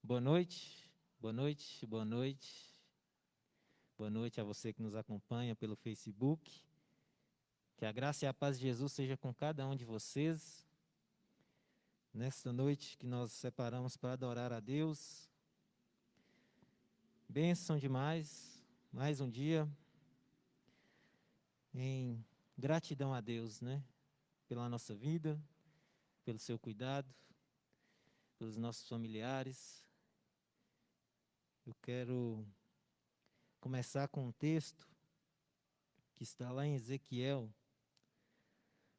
Boa noite, boa noite, boa noite. Boa noite a você que nos acompanha pelo Facebook. Que a graça e a paz de Jesus seja com cada um de vocês. Nesta noite que nós separamos para adorar a Deus. Bênção demais, mais um dia em gratidão a Deus, né? Pela nossa vida, pelo seu cuidado, pelos nossos familiares. Eu quero começar com um texto que está lá em Ezequiel,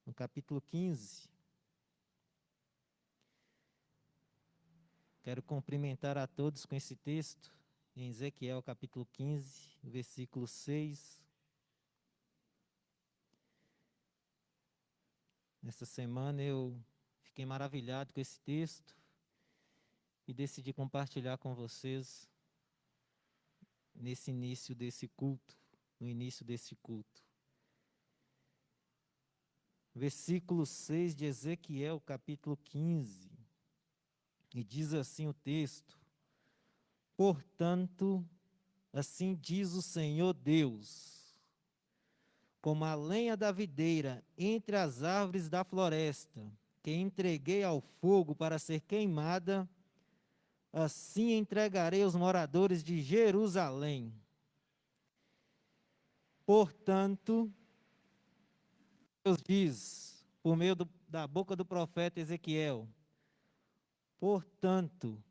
no capítulo 15. Quero cumprimentar a todos com esse texto, em Ezequiel capítulo 15, versículo 6. Nessa semana eu fiquei maravilhado com esse texto e decidi compartilhar com vocês nesse início desse culto, no início desse culto. Versículo 6 de Ezequiel capítulo 15, e diz assim o texto: Portanto, assim diz o Senhor Deus, como a lenha da videira entre as árvores da floresta, que entreguei ao fogo para ser queimada, assim entregarei os moradores de Jerusalém. Portanto, Deus diz, por meio da boca do profeta Ezequiel, portanto,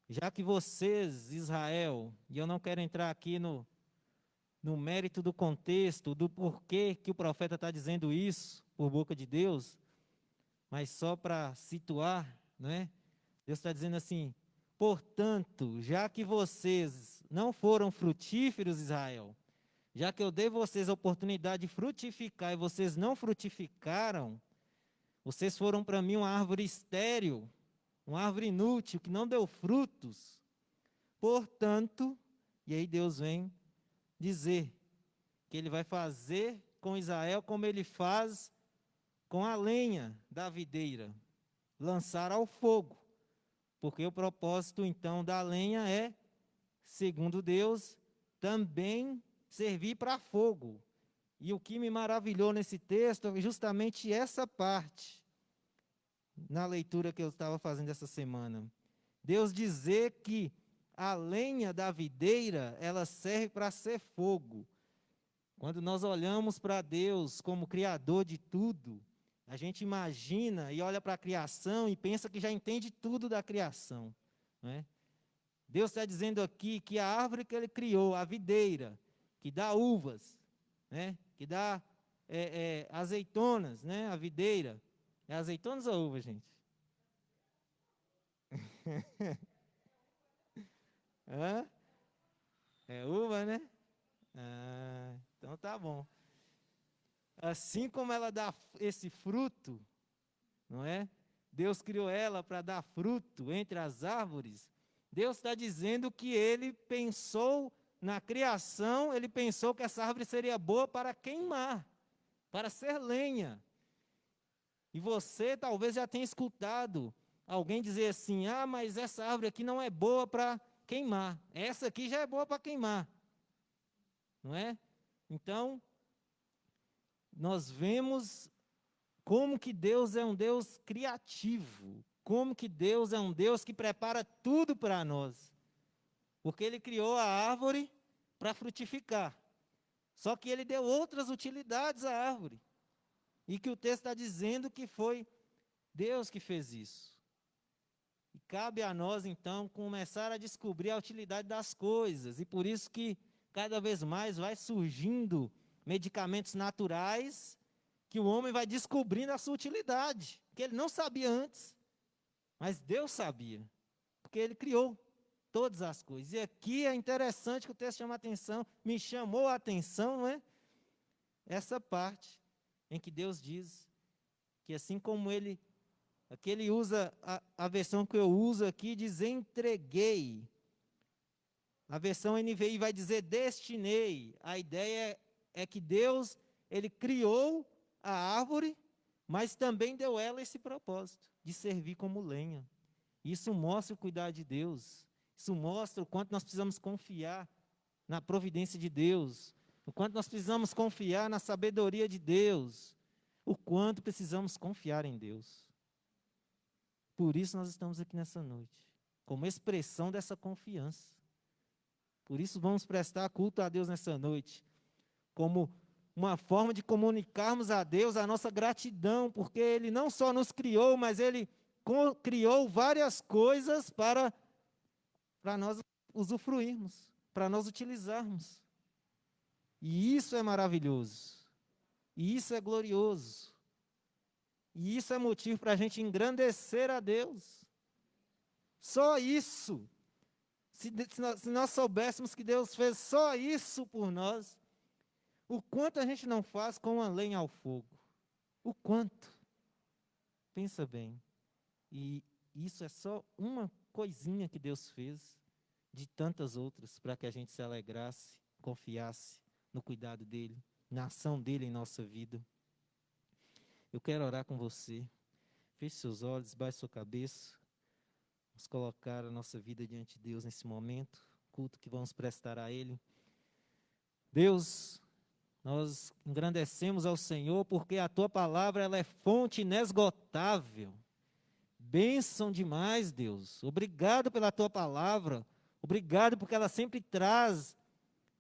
já que vocês, Israel, e eu não quero entrar aqui no mérito do contexto, do porquê que o profeta está dizendo isso, por boca de Deus, mas só para situar, não é? Deus está dizendo assim: portanto, já que vocês não foram frutíferos, Israel, já que eu dei vocês a oportunidade de frutificar e vocês não frutificaram, vocês foram para mim uma árvore estéril, uma árvore inútil, que não deu frutos. Portanto, e aí Deus vem dizer que Ele vai fazer com Israel como Ele faz com a lenha da videira, lançar ao fogo. Porque o propósito, então, da lenha é, segundo Deus, também servir para fogo. E o que me maravilhou nesse texto é justamente essa parte, na leitura que eu estava fazendo essa semana. Deus dizer que a lenha da videira, ela serve para ser fogo. Quando nós olhamos para Deus como Criador de tudo, a gente imagina e olha para a criação e pensa que já entende tudo da criação, não é? Deus está dizendo aqui que a árvore que Ele criou, a videira, que dá uvas, né? Que dá azeitonas, né? A videira. É azeitonas ou uvas, gente? Hã? É uva, né? Ah, então tá bom. Assim como ela dá esse fruto, não é? Deus criou ela para dar fruto entre as árvores. Deus está dizendo que Ele pensou na criação, Ele pensou que essa árvore seria boa para queimar, para ser lenha. E você talvez já tenha escutado alguém dizer assim: ah, mas essa árvore aqui não é boa para queimar. Essa aqui já é boa para queimar, não é? Então, nós vemos como que Deus é um Deus criativo, como que Deus é um Deus que prepara tudo para nós. Porque Ele criou a árvore para frutificar. Só que Ele deu outras utilidades à árvore. E que o texto está dizendo que foi Deus que fez isso. E cabe a nós, então, começar a descobrir a utilidade das coisas. E por isso que cada vez mais vai surgindo medicamentos naturais que o homem vai descobrindo a sua utilidade, que ele não sabia antes, mas Deus sabia, porque Ele criou todas as coisas. E aqui é interessante que o texto chama a atenção, me chamou a atenção, não é? Essa parte em que Deus diz que assim como Ele, aqui Ele usa a versão que eu uso aqui, diz entreguei. A versão NVI vai dizer destinei. A ideia é que Deus, Ele criou a árvore, mas também deu ela esse propósito, de servir como lenha. Isso mostra o cuidado de Deus. Isso mostra o quanto nós precisamos confiar na providência de Deus, o quanto nós precisamos confiar na sabedoria de Deus, o quanto precisamos confiar em Deus. Por isso nós estamos aqui nessa noite, como expressão dessa confiança. Por isso vamos prestar culto a Deus nessa noite, como uma forma de comunicarmos a Deus a nossa gratidão, porque Ele não só nos criou, mas Ele criou várias coisas para nós usufruirmos, para nós utilizarmos. E isso é maravilhoso. E isso é glorioso. E isso é motivo para a gente engrandecer a Deus. Só isso. Se nós soubéssemos que Deus fez só isso por nós, o quanto a gente não faz com a lenha ao fogo. O quanto. Pensa bem. E isso é só uma coisinha que Deus fez, de tantas outras, para que a gente se alegrasse, confiasse no cuidado dEle, na ação dEle em nossa vida. Eu quero orar com você. Feche seus olhos, baixe sua cabeça. Vamos colocar a nossa vida diante de Deus nesse momento, culto que vamos prestar a Ele. Deus, nós engrandecemos ao Senhor, porque a Tua palavra ela é fonte inesgotável. Bênção demais, Deus. Obrigado pela Tua palavra. Obrigado porque ela sempre traz,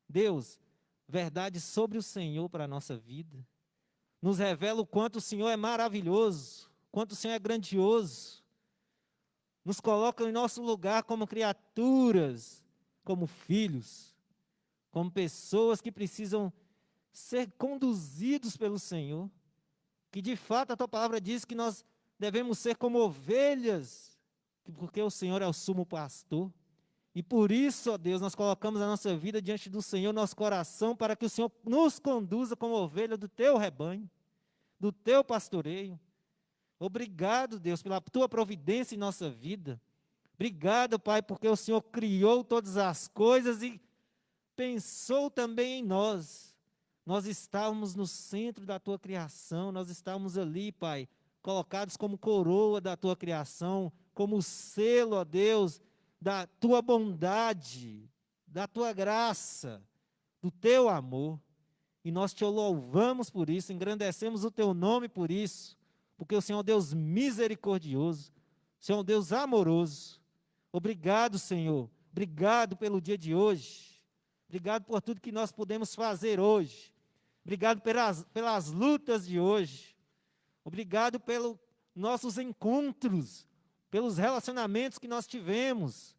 Deus, verdade sobre o Senhor para a nossa vida. Nos revela o quanto o Senhor é maravilhoso, quanto o Senhor é grandioso. Nos coloca em nosso lugar como criaturas, como filhos, como pessoas que precisam ser conduzidos pelo Senhor. Que de fato a Tua palavra diz que nós devemos ser como ovelhas, porque o Senhor é o sumo pastor. E por isso, ó Deus, nós colocamos a nossa vida diante do Senhor, nosso coração, para que o Senhor nos conduza como ovelha do Teu rebanho, do Teu pastoreio. Obrigado, Deus, pela Tua providência em nossa vida. Obrigado, Pai, porque o Senhor criou todas as coisas e pensou também em nós. Nós estávamos no centro da Tua criação, nós estávamos ali, Pai, colocados como coroa da Tua criação, como selo, ó Deus, da Tua bondade, da Tua graça, do Teu amor. E nós Te louvamos por isso, engrandecemos o Teu nome por isso, porque o Senhor é um Deus misericordioso, o Senhor é um Deus amoroso. Obrigado, Senhor. Obrigado pelo dia de hoje. Obrigado por tudo que nós podemos fazer hoje. Obrigado pelas lutas de hoje. Obrigado pelos nossos encontros, pelos relacionamentos que nós tivemos,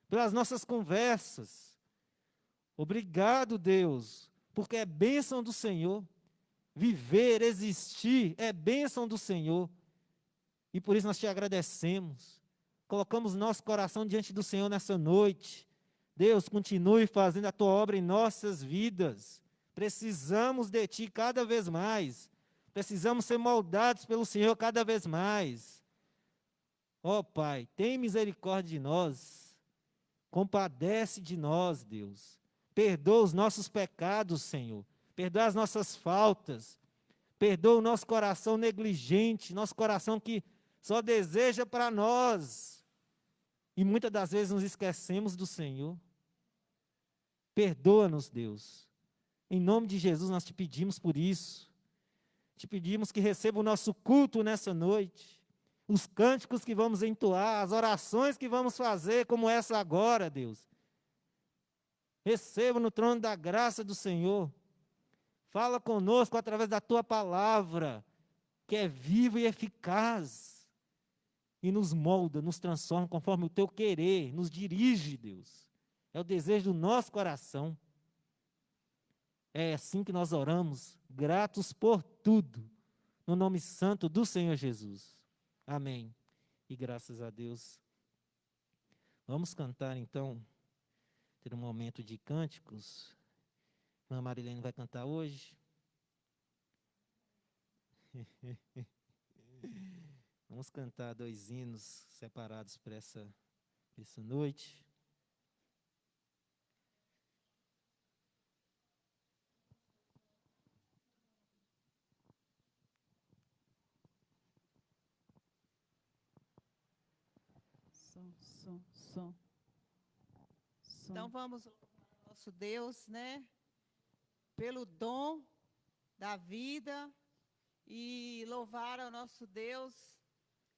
pelas nossas conversas. Obrigado, Deus, porque é bênção do Senhor. Viver, existir, é bênção do Senhor. E por isso nós Te agradecemos. Colocamos nosso coração diante do Senhor nessa noite. Deus, continue fazendo a Tua obra em nossas vidas. Precisamos de Ti cada vez mais. Precisamos ser moldados pelo Senhor cada vez mais. Ó Pai, tem misericórdia de nós. Compadece de nós, Deus. Perdoa os nossos pecados, Senhor. Perdoa as nossas faltas. Perdoa o nosso coração negligente, nosso coração que só deseja para nós. E muitas das vezes nos esquecemos do Senhor. Perdoa-nos, Deus. Em nome de Jesus nós Te pedimos por isso. Te pedimos que receba o nosso culto nessa noite. Os cânticos que vamos entoar, as orações que vamos fazer, como essa agora, Deus. Receba no trono da graça do Senhor. Fala conosco através da Tua palavra, que é viva e eficaz. E nos molda, nos transforma conforme o Teu querer, nos dirige, Deus. É o desejo do nosso coração. É assim que nós oramos, gratos por tudo, no nome santo do Senhor Jesus. Amém. E graças a Deus. Vamos cantar então, ter um momento de cânticos. A irmã Marilene vai cantar hoje. Vamos cantar 2 hinos separados para essa noite. Som. Então vamos louvar ao nosso Deus, né? Pelo dom da vida e louvar ao nosso Deus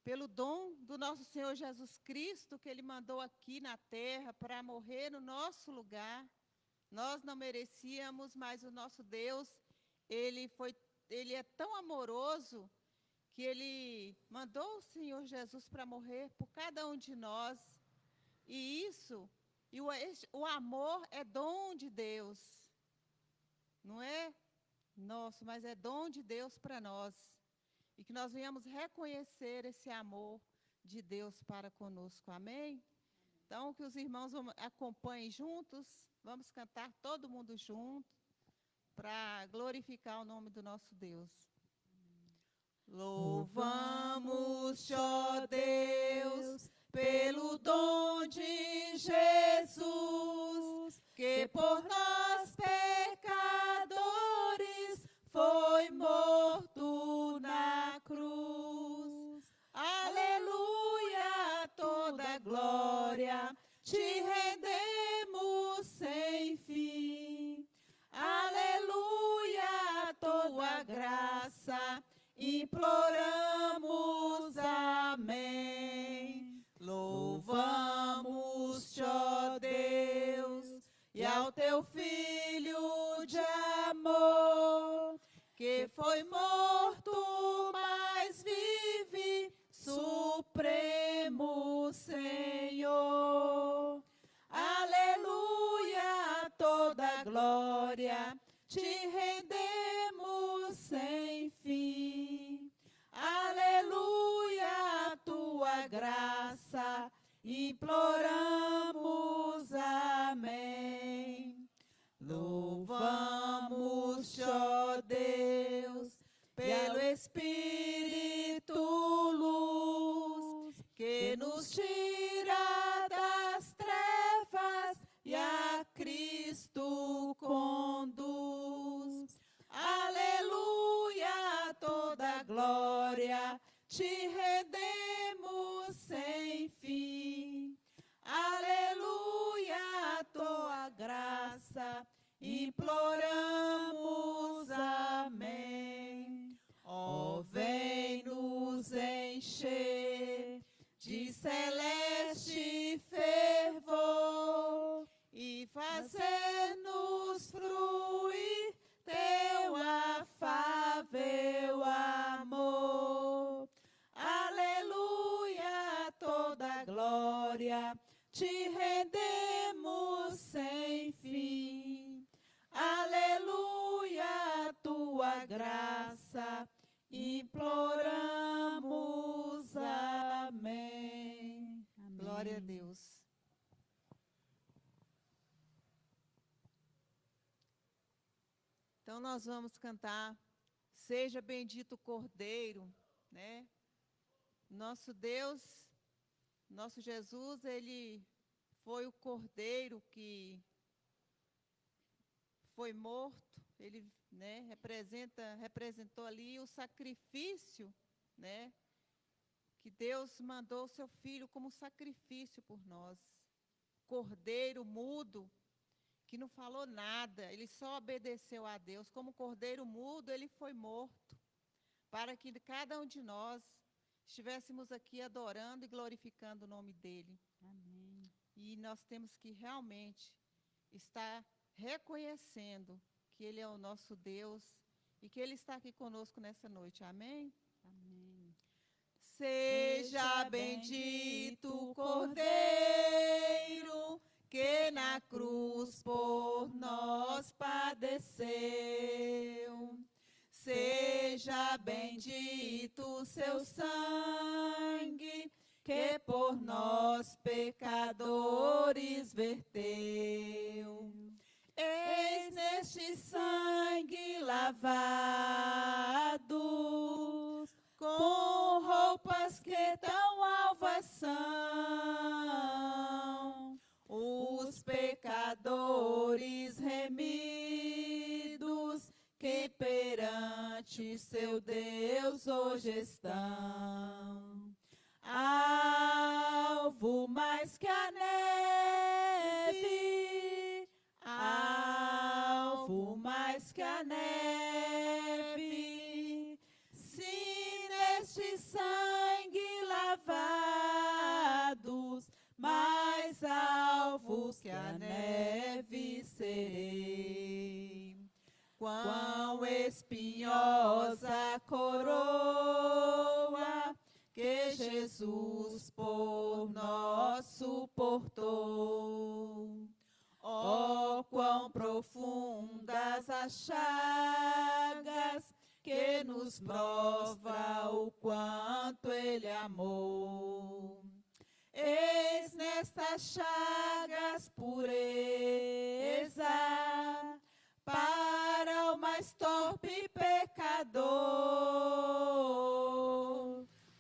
pelo dom do nosso Senhor Jesus Cristo, que Ele mandou aqui na terra para morrer no nosso lugar. Nós não merecíamos, mas o nosso Deus, Ele é tão amoroso que Ele mandou o Senhor Jesus para morrer por cada um de nós. E o amor é dom de Deus. Não é nosso, mas é dom de Deus para nós. E que nós venhamos reconhecer esse amor de Deus para conosco. Amém? Então, que os irmãos acompanhem juntos. Vamos cantar todo mundo junto para glorificar o nome do nosso Deus. Louvamos, ó Deus, pelo dom de Jesus, que por nós pecadores foi morto na cruz. Aleluia, toda glória te rendemos sem fim. Aleluia, tua graça imploramos, amém. Louvamos, ó Deus, e ao teu Filho de amor, que foi morto, mas vive, Supremo Senhor. Aleluia, toda glória te rendemos sem fim. Aleluia, tua graça imploramos, amém. Louvamos, ó Deus, pelo Espírito luz, que nos tira das trevas e a Cristo conduz. Aleluia, toda glória te rendemos sem fim. Aleluia, tua graça imploramos, amém. Ó, vem nos encher de celeste fervor e fazer-nos fruir teu afável amor. Aleluia, toda glória te rendemos sem fim. Aleluia, tua graça imploramos, amém. Glória a Deus. Então nós vamos cantar Seja Bendito o Cordeiro, né? Nosso Deus, nosso Jesus, Ele foi o Cordeiro que foi morto, Ele, né, representou ali o sacrifício, né, que Deus mandou o seu Filho como sacrifício por nós. Cordeiro mudo, que não falou nada, ele só obedeceu a Deus. Como cordeiro mudo, ele foi morto, para que cada um de nós estivéssemos aqui adorando e glorificando o nome dele. Amém. E nós temos que realmente estar reconhecendo que ele é o nosso Deus e que ele está aqui conosco nessa noite. Amém? Amém. Seja bendito o Cordeiro que na cruz por nós padeceu. Seja bendito seu sangue que por nós pecadores verteu. Eis neste sangue lavados, com roupas que tão alvas são, os pecadores remidos que perante seu Deus hoje estão. Alvo mais mais que a neve. Se neste sangue lavados, mais alvos que a neve serei. Quão espinhosa coroa que Jesus por nós suportou. Oh, quão profundas as chagas que nos prova o quanto Ele amou. Eis nestas chagas pureza para o mais torpe pecador,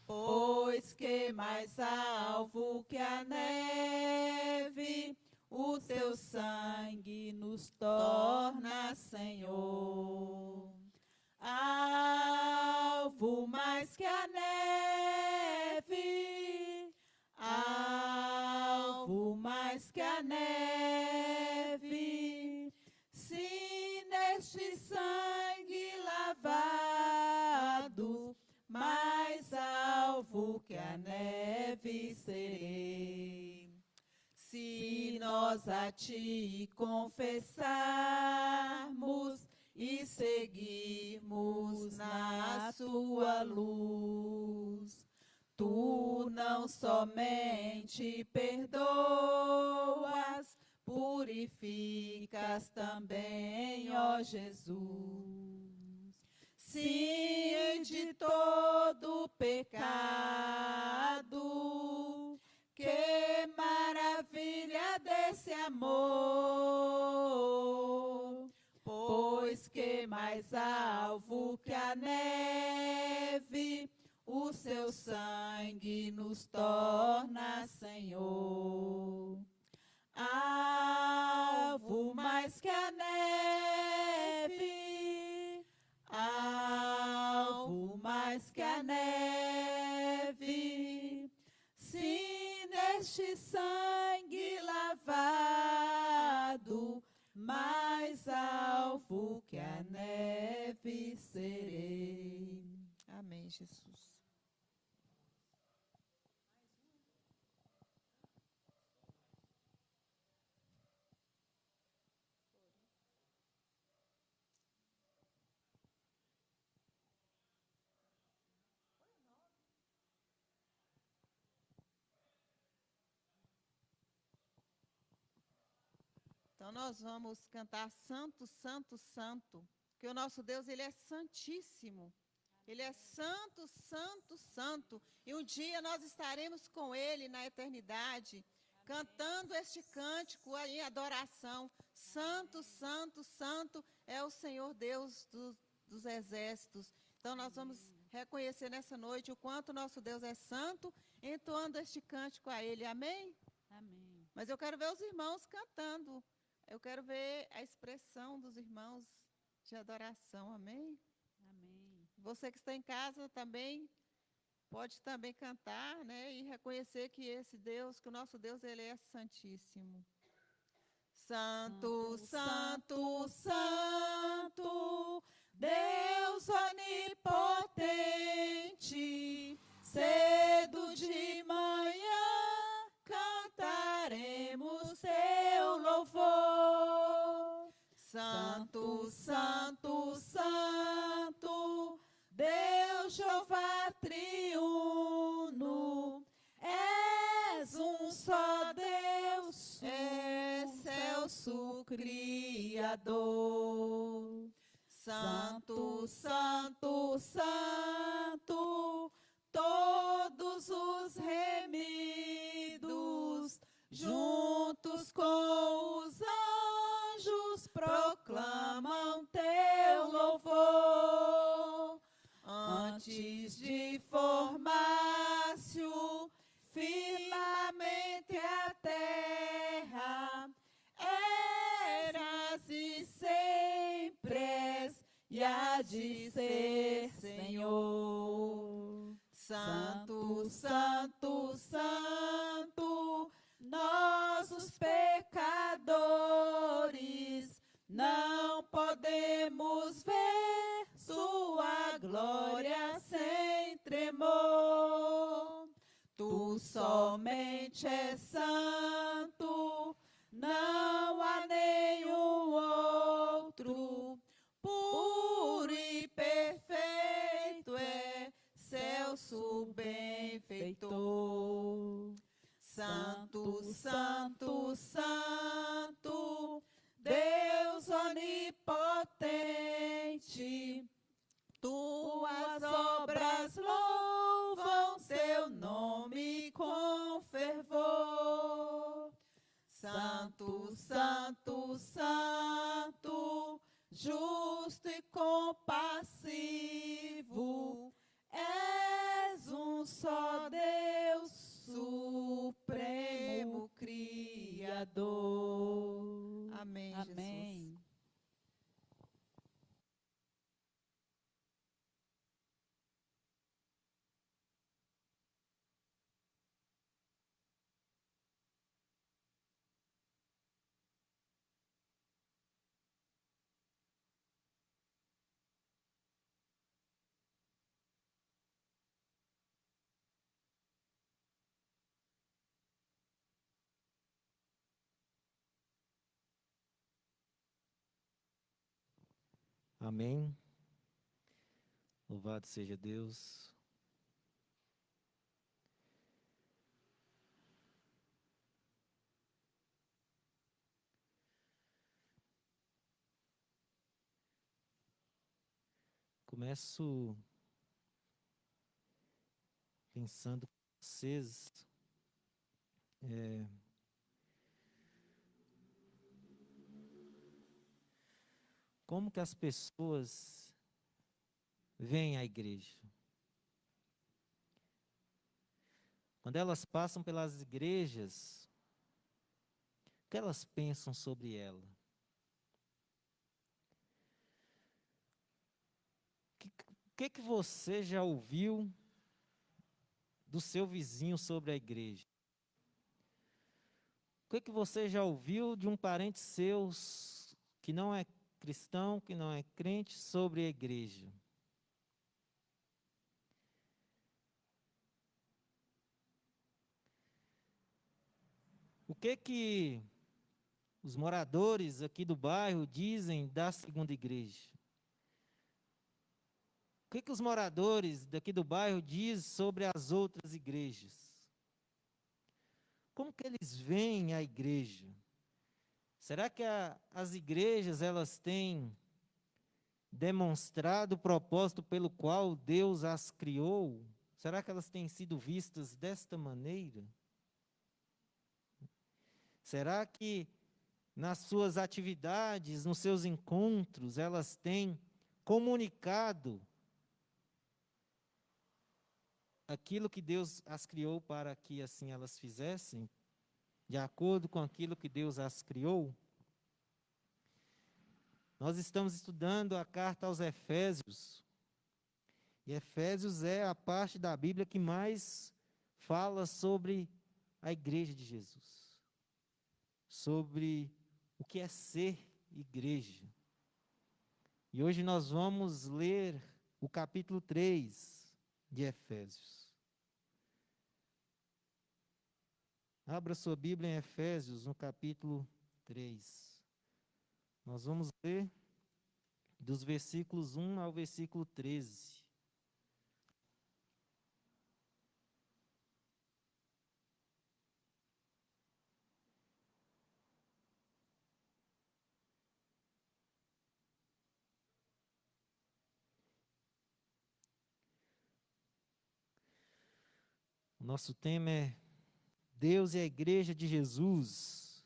pois que mais alvo que a neve, o teu sangue nos torna, Senhor. Alvo mais que a neve, alvo mais que a neve, se neste sangue lavado, mais alvo que a neve serei. Se nós a ti confessarmos e seguirmos na sua luz, tu não somente perdoas, purificas também, ó Jesus. Sim, de todo pecado, que maravilha desse amor, pois que mais alvo que a neve, o seu sangue nos torna, Senhor. Alvo mais que a neve, alvo mais que a neve, se neste sangue lavado, mais alvo que a neve serei. Amém, Jesus. Então nós vamos cantar Santo, Santo, Santo, que o nosso Deus, ele é santíssimo. Ele é santo, santo, santo. E um dia nós estaremos com ele na eternidade, cantando este cântico em adoração. Santo, santo, santo é o Senhor Deus dos exércitos. Então nós vamos reconhecer nessa noite o quanto nosso Deus é santo, entoando este cântico a ele. Amém? Amém. Mas eu quero ver os irmãos cantando. Eu quero ver a expressão dos irmãos de adoração. Amém? Amém. Você que está em casa também pode também cantar, né, e reconhecer que esse Deus, que o nosso Deus, ele é santíssimo. Santo, santo, santo, Deus onipotente, cedo de manhã cantaremos teu louvor. Santo, santo, santo, Deus Jeová triuno, és um só Deus, excelso Criador. Santo, santo, santo, todos os remidos, juntos com os anjos, proclamam teu louvor. Antes de formar-se o firmamente a terra, eras e sempre és, e há de ser, Senhor. Santo, santo, santo, nós os pecadores não podemos glória sem tremor. Tu somente és santo, não há nenhum outro. Puro e perfeito é Celso benfeitor. Santo, santo, santo, Deus onipotente, tuas obras louvam teu nome com fervor. Santo, santo, santo, justo e compassivo, és um só Deus, supremo Criador. Amém, Amém. Jesus. Amém. Louvado seja Deus. Começo pensando com vocês, como que as pessoas veem a igreja. Quando elas passam pelas igrejas, o que elas pensam sobre ela? O que você já ouviu do seu vizinho sobre a igreja? O que você já ouviu de um parente seu que não é cristão, que não é crente, sobre a igreja? O que os moradores aqui do bairro dizem da segunda igreja? O que os moradores daqui do bairro dizem sobre as outras igrejas? Como que eles veem a igreja? Será que as igrejas elas têm demonstrado o propósito pelo qual Deus as criou? Será que elas têm sido vistas desta maneira? Será que nas suas atividades, nos seus encontros, elas têm comunicado aquilo que Deus as criou para que assim elas fizessem, de acordo com aquilo que Deus as criou? Nós estamos estudando a carta aos Efésios, e Efésios é a parte da Bíblia que mais fala sobre a igreja de Jesus, sobre o que é ser igreja. E hoje nós vamos ler o capítulo 3 de Efésios. Abra sua Bíblia em Efésios, no capítulo 3. Nós vamos ler dos versículos 1 ao versículo 13. O nosso tema é Deus e a Igreja de Jesus,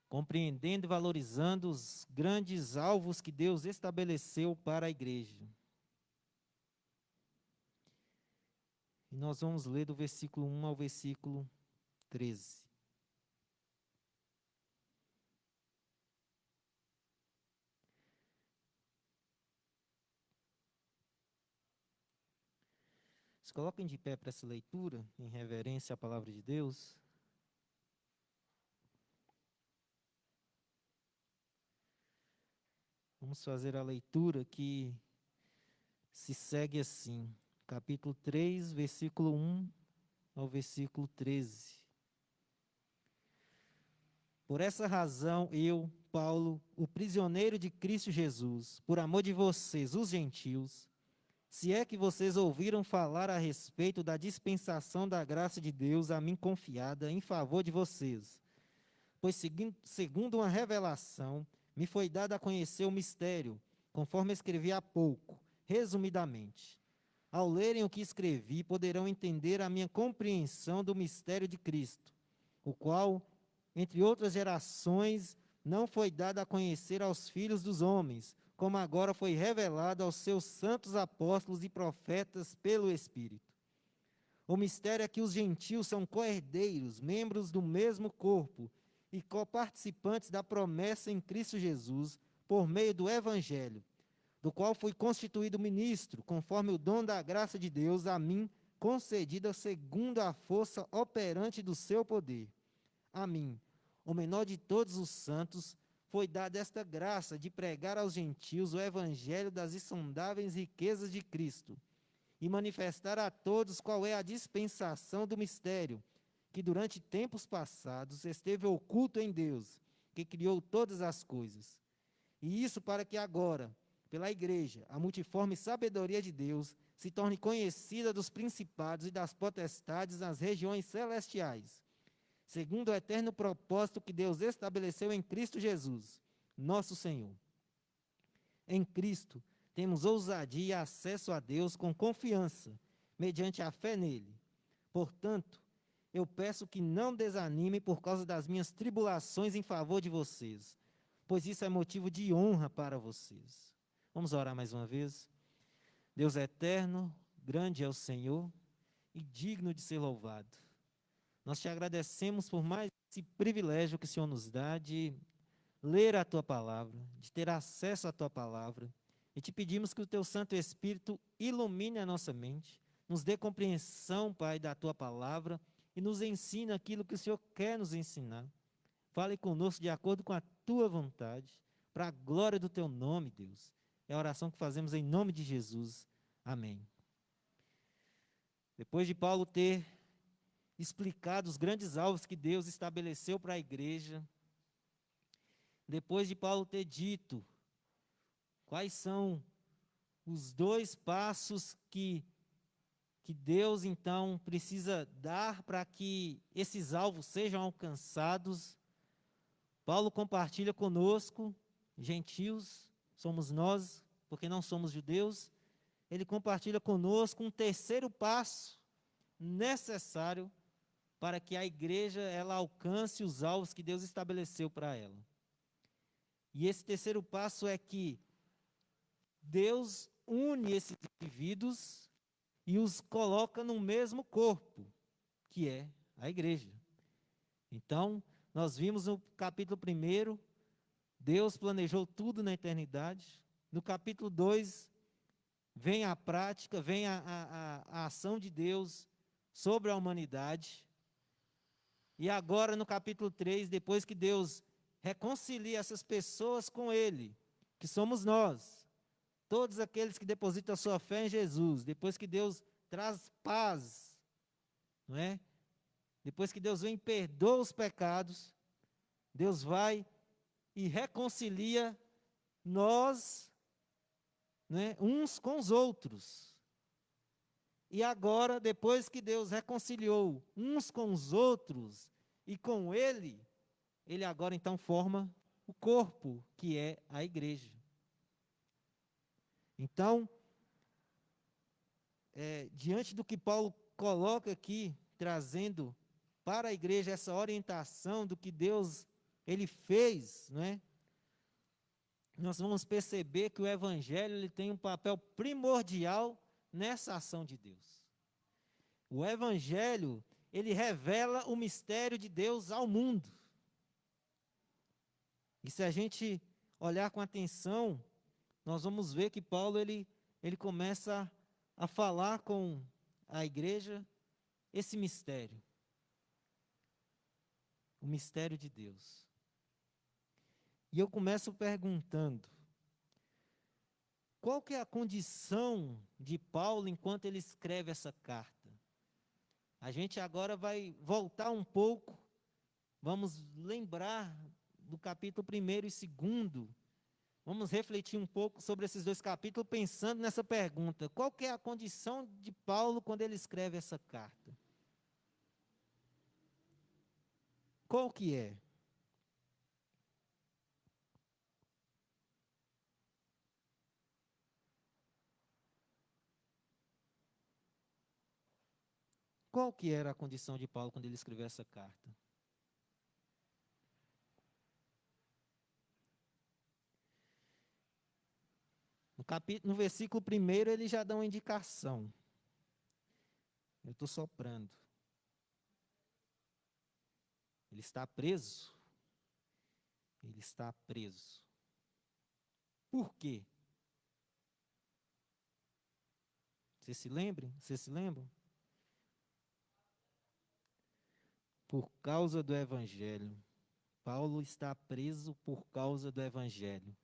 compreendendo e valorizando os grandes alvos que Deus estabeleceu para a igreja. E nós vamos ler do versículo 1 ao versículo 13. Se coloquem de pé para essa leitura, em reverência à palavra de Deus. Vamos fazer a leitura que se segue assim, capítulo 3, versículo 1 ao versículo 13. Por essa razão, eu, Paulo, o prisioneiro de Cristo Jesus, por amor de vocês, os gentios, se é que vocês ouviram falar a respeito da dispensação da graça de Deus a mim confiada em favor de vocês, pois segundo uma revelação, me foi dado a conhecer o mistério, conforme escrevi há pouco, resumidamente. Ao lerem o que escrevi, poderão entender a minha compreensão do mistério de Cristo, o qual, entre outras gerações, não foi dado a conhecer aos filhos dos homens, como agora foi revelado aos seus santos apóstolos e profetas pelo Espírito. O mistério é que os gentios são co-herdeiros, membros do mesmo corpo e coparticipantes da promessa em Cristo Jesus, por meio do Evangelho, do qual fui constituído ministro, conforme o dom da graça de Deus a mim concedida segundo a força operante do seu poder. A mim, o menor de todos os santos, foi dada esta graça de pregar aos gentios o evangelho das insondáveis riquezas de Cristo e manifestar a todos qual é a dispensação do mistério, que durante tempos passados esteve oculto em Deus, que criou todas as coisas. E isso para que agora, pela igreja, a multiforme sabedoria de Deus se torne conhecida dos principados e das potestades nas regiões celestiais, segundo o eterno propósito que Deus estabeleceu em Cristo Jesus, nosso Senhor. Em Cristo, temos ousadia e acesso a Deus com confiança, mediante a fé nele. Portanto, eu peço que não desanimem por causa das minhas tribulações em favor de vocês, pois isso é motivo de honra para vocês. Vamos orar mais uma vez? Deus eterno, grande é o Senhor e digno de ser louvado. Nós te agradecemos por mais esse privilégio que o Senhor nos dá de ler a Tua palavra, de ter acesso à Tua palavra. E te pedimos que o Teu Santo Espírito ilumine a nossa mente, nos dê compreensão, Pai, da Tua palavra e nos ensine aquilo que o Senhor quer nos ensinar. Fale conosco de acordo com a Tua vontade, para a glória do Teu nome, Deus. É a oração que fazemos em nome de Jesus. Amém. Depois de Paulo ter explicado os grandes alvos que Deus estabeleceu para a igreja, depois de Paulo ter dito quais são os 2 passos que Deus, então, precisa dar para que esses alvos sejam alcançados, Paulo compartilha conosco, gentios, somos nós, porque não somos judeus, ele compartilha conosco um 3º passo necessário para que a igreja ela alcance os alvos que Deus estabeleceu para ela. E esse 3º passo é que Deus une esses indivíduos e os coloca no mesmo corpo, que é a igreja. Então, nós vimos no capítulo 1, Deus planejou tudo na eternidade. No capítulo 2, vem a prática, vem a ação de Deus sobre a humanidade. E agora, no capítulo 3, depois que Deus reconcilia essas pessoas com Ele, que somos nós, todos aqueles que depositam a sua fé em Jesus, depois que Deus traz paz, não é? Depois que Deus vem e perdoa os pecados, Deus vai e reconcilia nós, né, uns com os outros. E agora, depois que Deus reconciliou uns com os outros e com Ele, Ele agora então forma o corpo, que é a igreja. Então, diante do que Paulo coloca aqui, trazendo para a igreja essa orientação do que Deus ele fez, não é? Nós vamos perceber que o evangelho ele tem um papel primordial nessa ação de Deus. O evangelho, ele revela o mistério de Deus ao mundo. E se a gente olhar com atenção, nós vamos ver que Paulo ele começa a falar com a igreja esse mistério. O mistério de Deus. E eu começo perguntando: Qual que é a condição de Paulo enquanto ele escreve essa carta? A gente agora vai voltar um pouco, vamos lembrar do capítulo 1º e 2º. Vamos refletir um pouco sobre esses dois capítulos, pensando nessa pergunta. Qual que é a condição de Paulo quando ele escreve essa carta? Qual que é? Qual que era a condição de Paulo quando ele escreveu essa carta? No versículo 1º ele já dá uma indicação. Eu estou soprando. Ele está preso. Ele está preso. Por quê? Vocês se lembram? Vocês se lembram? Por causa do Evangelho. Paulo está preso por causa do Evangelho.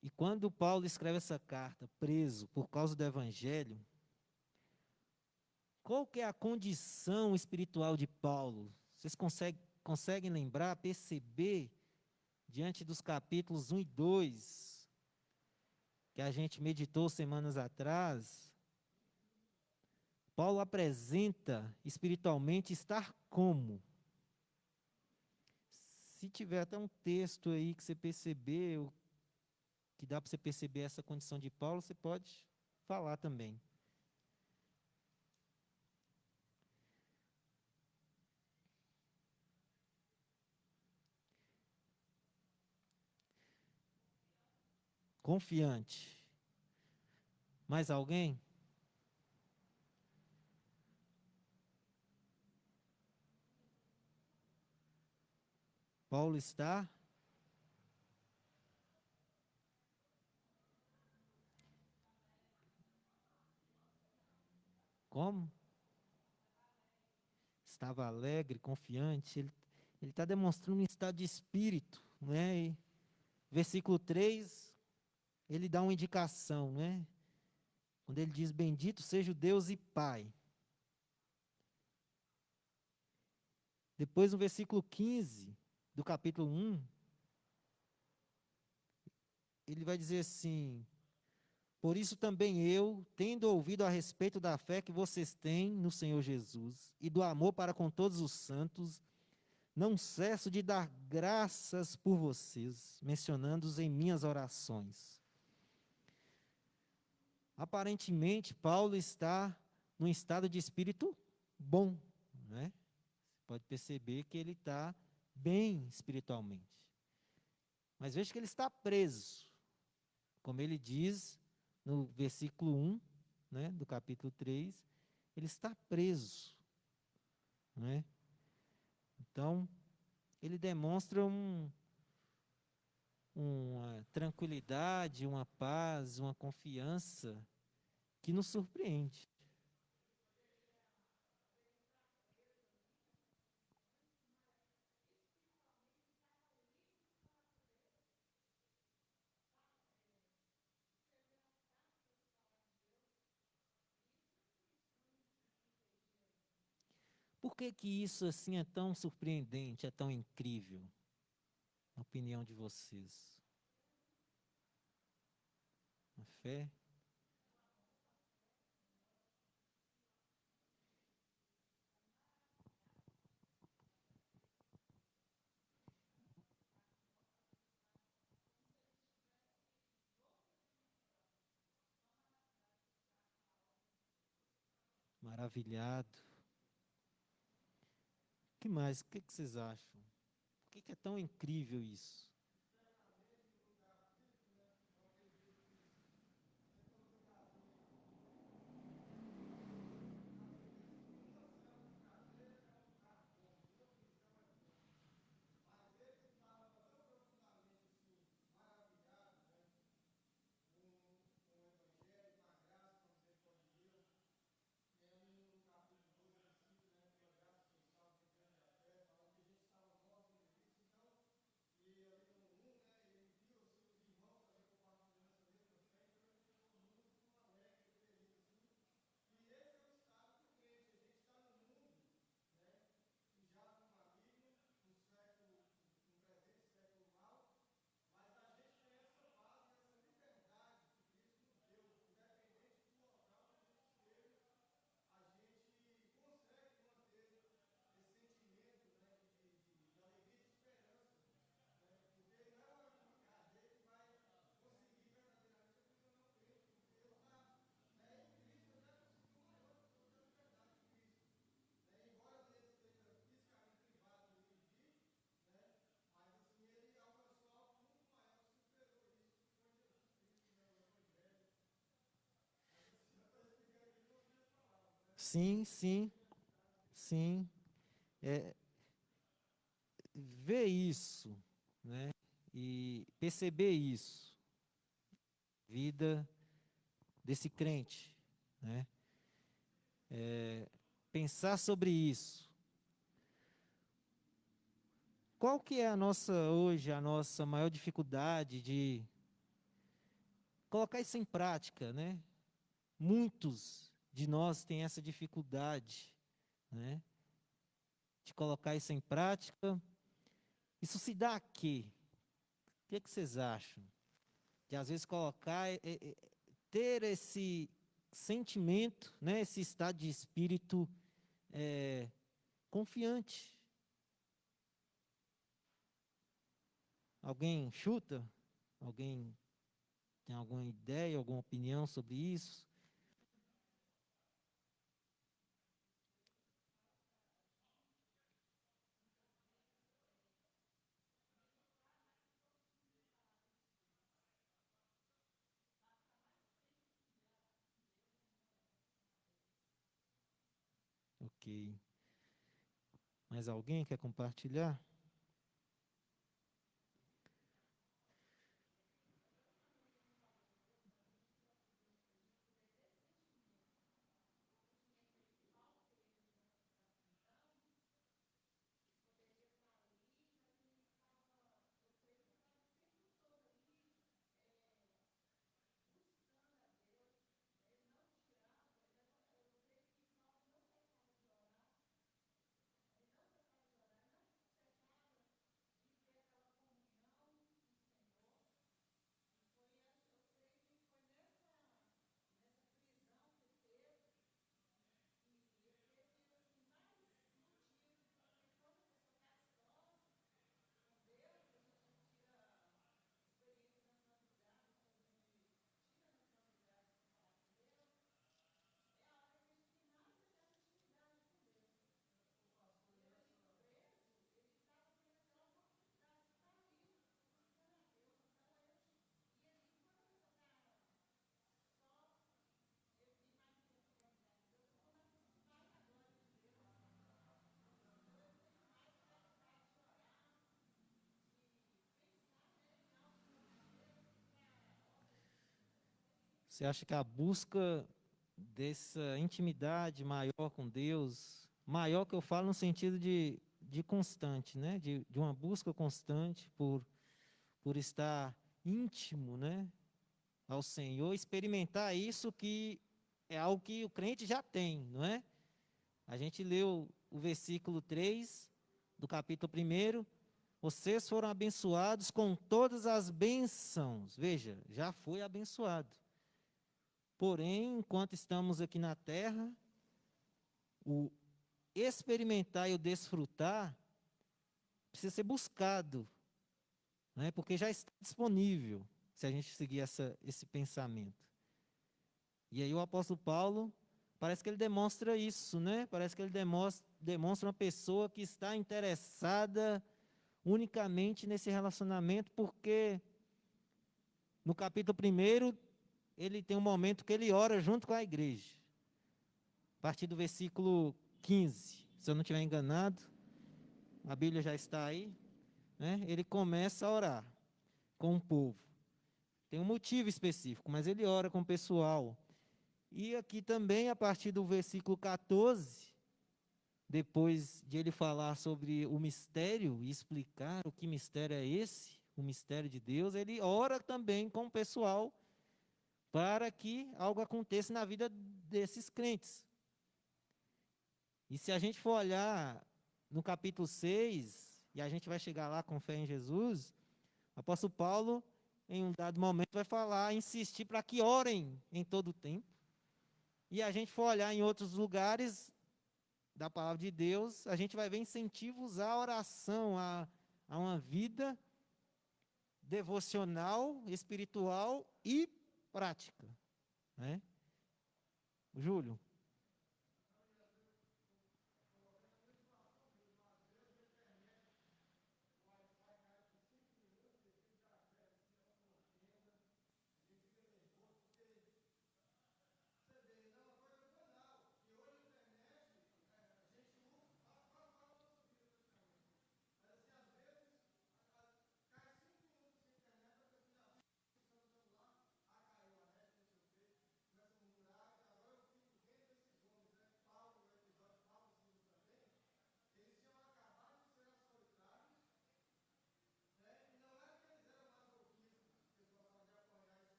E quando Paulo escreve essa carta, preso por causa do Evangelho, qual que é a condição espiritual de Paulo? Vocês conseguem lembrar, perceber, diante dos capítulos 1 e 2, que a gente meditou semanas atrás? Paulo apresenta espiritualmente estar como? Se tiver até um texto aí que você percebeu, que dá para você perceber essa condição de Paulo, você pode falar também. Confiante. Mais alguém? Paulo está como? Estava alegre, confiante. Ele está demonstrando um estado de espírito, não é? E versículo 3, ele dá uma indicação, não é? Quando ele diz: bendito seja o Deus e Pai. Depois, no versículo 15 do capítulo 1, ele vai dizer assim: por isso também eu, tendo ouvido a respeito da fé que vocês têm no Senhor Jesus e do amor para com todos os santos, não cesso de dar graças por vocês, mencionando-os em minhas orações. Aparentemente, Paulo está num estado de espírito bom, né? Você pode perceber que ele está bem espiritualmente. Mas veja que ele está preso, como ele diz no versículo 1, né, do capítulo 3, ele está preso, né? Então, ele demonstra uma tranquilidade, uma paz, uma confiança que nos surpreende. Por que que isso assim é tão surpreendente, é tão incrível? Na opinião de vocês. A fé? Maravilhado. O que mais? O que que vocês acham? Por que que é tão incrível isso? Sim, sim, sim. É, ver isso, né? E perceber isso, vida desse crente, né? Pensar sobre isso. Qual que é a nossa hoje, a nossa maior dificuldade de colocar isso em prática, né? Muitos de nós têm essa dificuldade, né? De colocar isso em prática. Isso se dá a quê? O que é que vocês acham? De às vezes colocar, ter esse sentimento, né? Esse estado de espírito confiante. Alguém chuta? Alguém tem alguma ideia, alguma opinião sobre isso? Ok. Mais alguém quer compartilhar? Você acha que a busca dessa intimidade maior com Deus, maior que eu falo no sentido de constante, né? De uma busca constante por estar íntimo, né? Ao Senhor, experimentar isso que é algo que o crente já tem, não é? A gente leu o versículo 3 do capítulo 1. Vocês foram abençoados com todas as bênçãos. Veja, já foi abençoado. Porém, enquanto estamos aqui na terra, o experimentar e o desfrutar precisa ser buscado, né? Porque já está disponível, se a gente seguir esse pensamento. E aí o apóstolo Paulo, parece que ele demonstra isso, né? Parece que ele demonstra uma pessoa que está interessada unicamente nesse relacionamento, porque no capítulo 1, ele tem um momento que ele ora junto com a igreja. A partir do versículo 15, se eu não estiver enganado, a Bíblia já está aí, né? Ele começa a orar com o povo. Tem um motivo específico, mas ele ora com o pessoal. E aqui também, a partir do versículo 14, depois de ele falar sobre o mistério e explicar o que mistério é esse, o mistério de Deus, ele ora também com o pessoal para que algo aconteça na vida desses crentes. E se a gente for olhar no capítulo 6, e a gente vai chegar lá com fé em Jesus, o apóstolo Paulo, em um dado momento, vai falar, insistir para que orem em todo o tempo. E a gente for olhar em outros lugares da palavra de Deus, a gente vai ver incentivos à oração, a uma vida devocional, espiritual e prática, né? Júlio.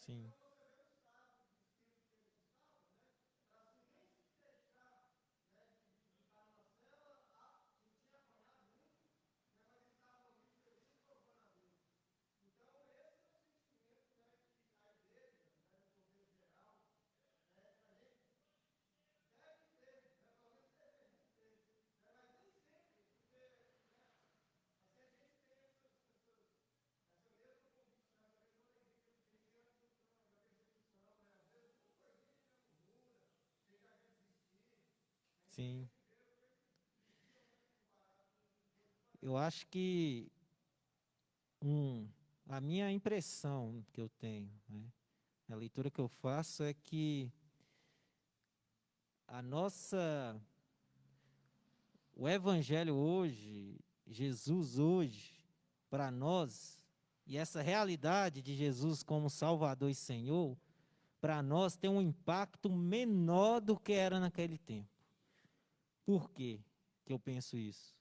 Sim. Sim. Eu acho que um, a minha impressão que eu tenho, né, a leitura que eu faço é que a nossa, o Evangelho hoje, Jesus hoje, para nós, e essa realidade de Jesus como Salvador e Senhor, para nós tem um impacto menor do que era naquele tempo. Por quê que eu penso isso?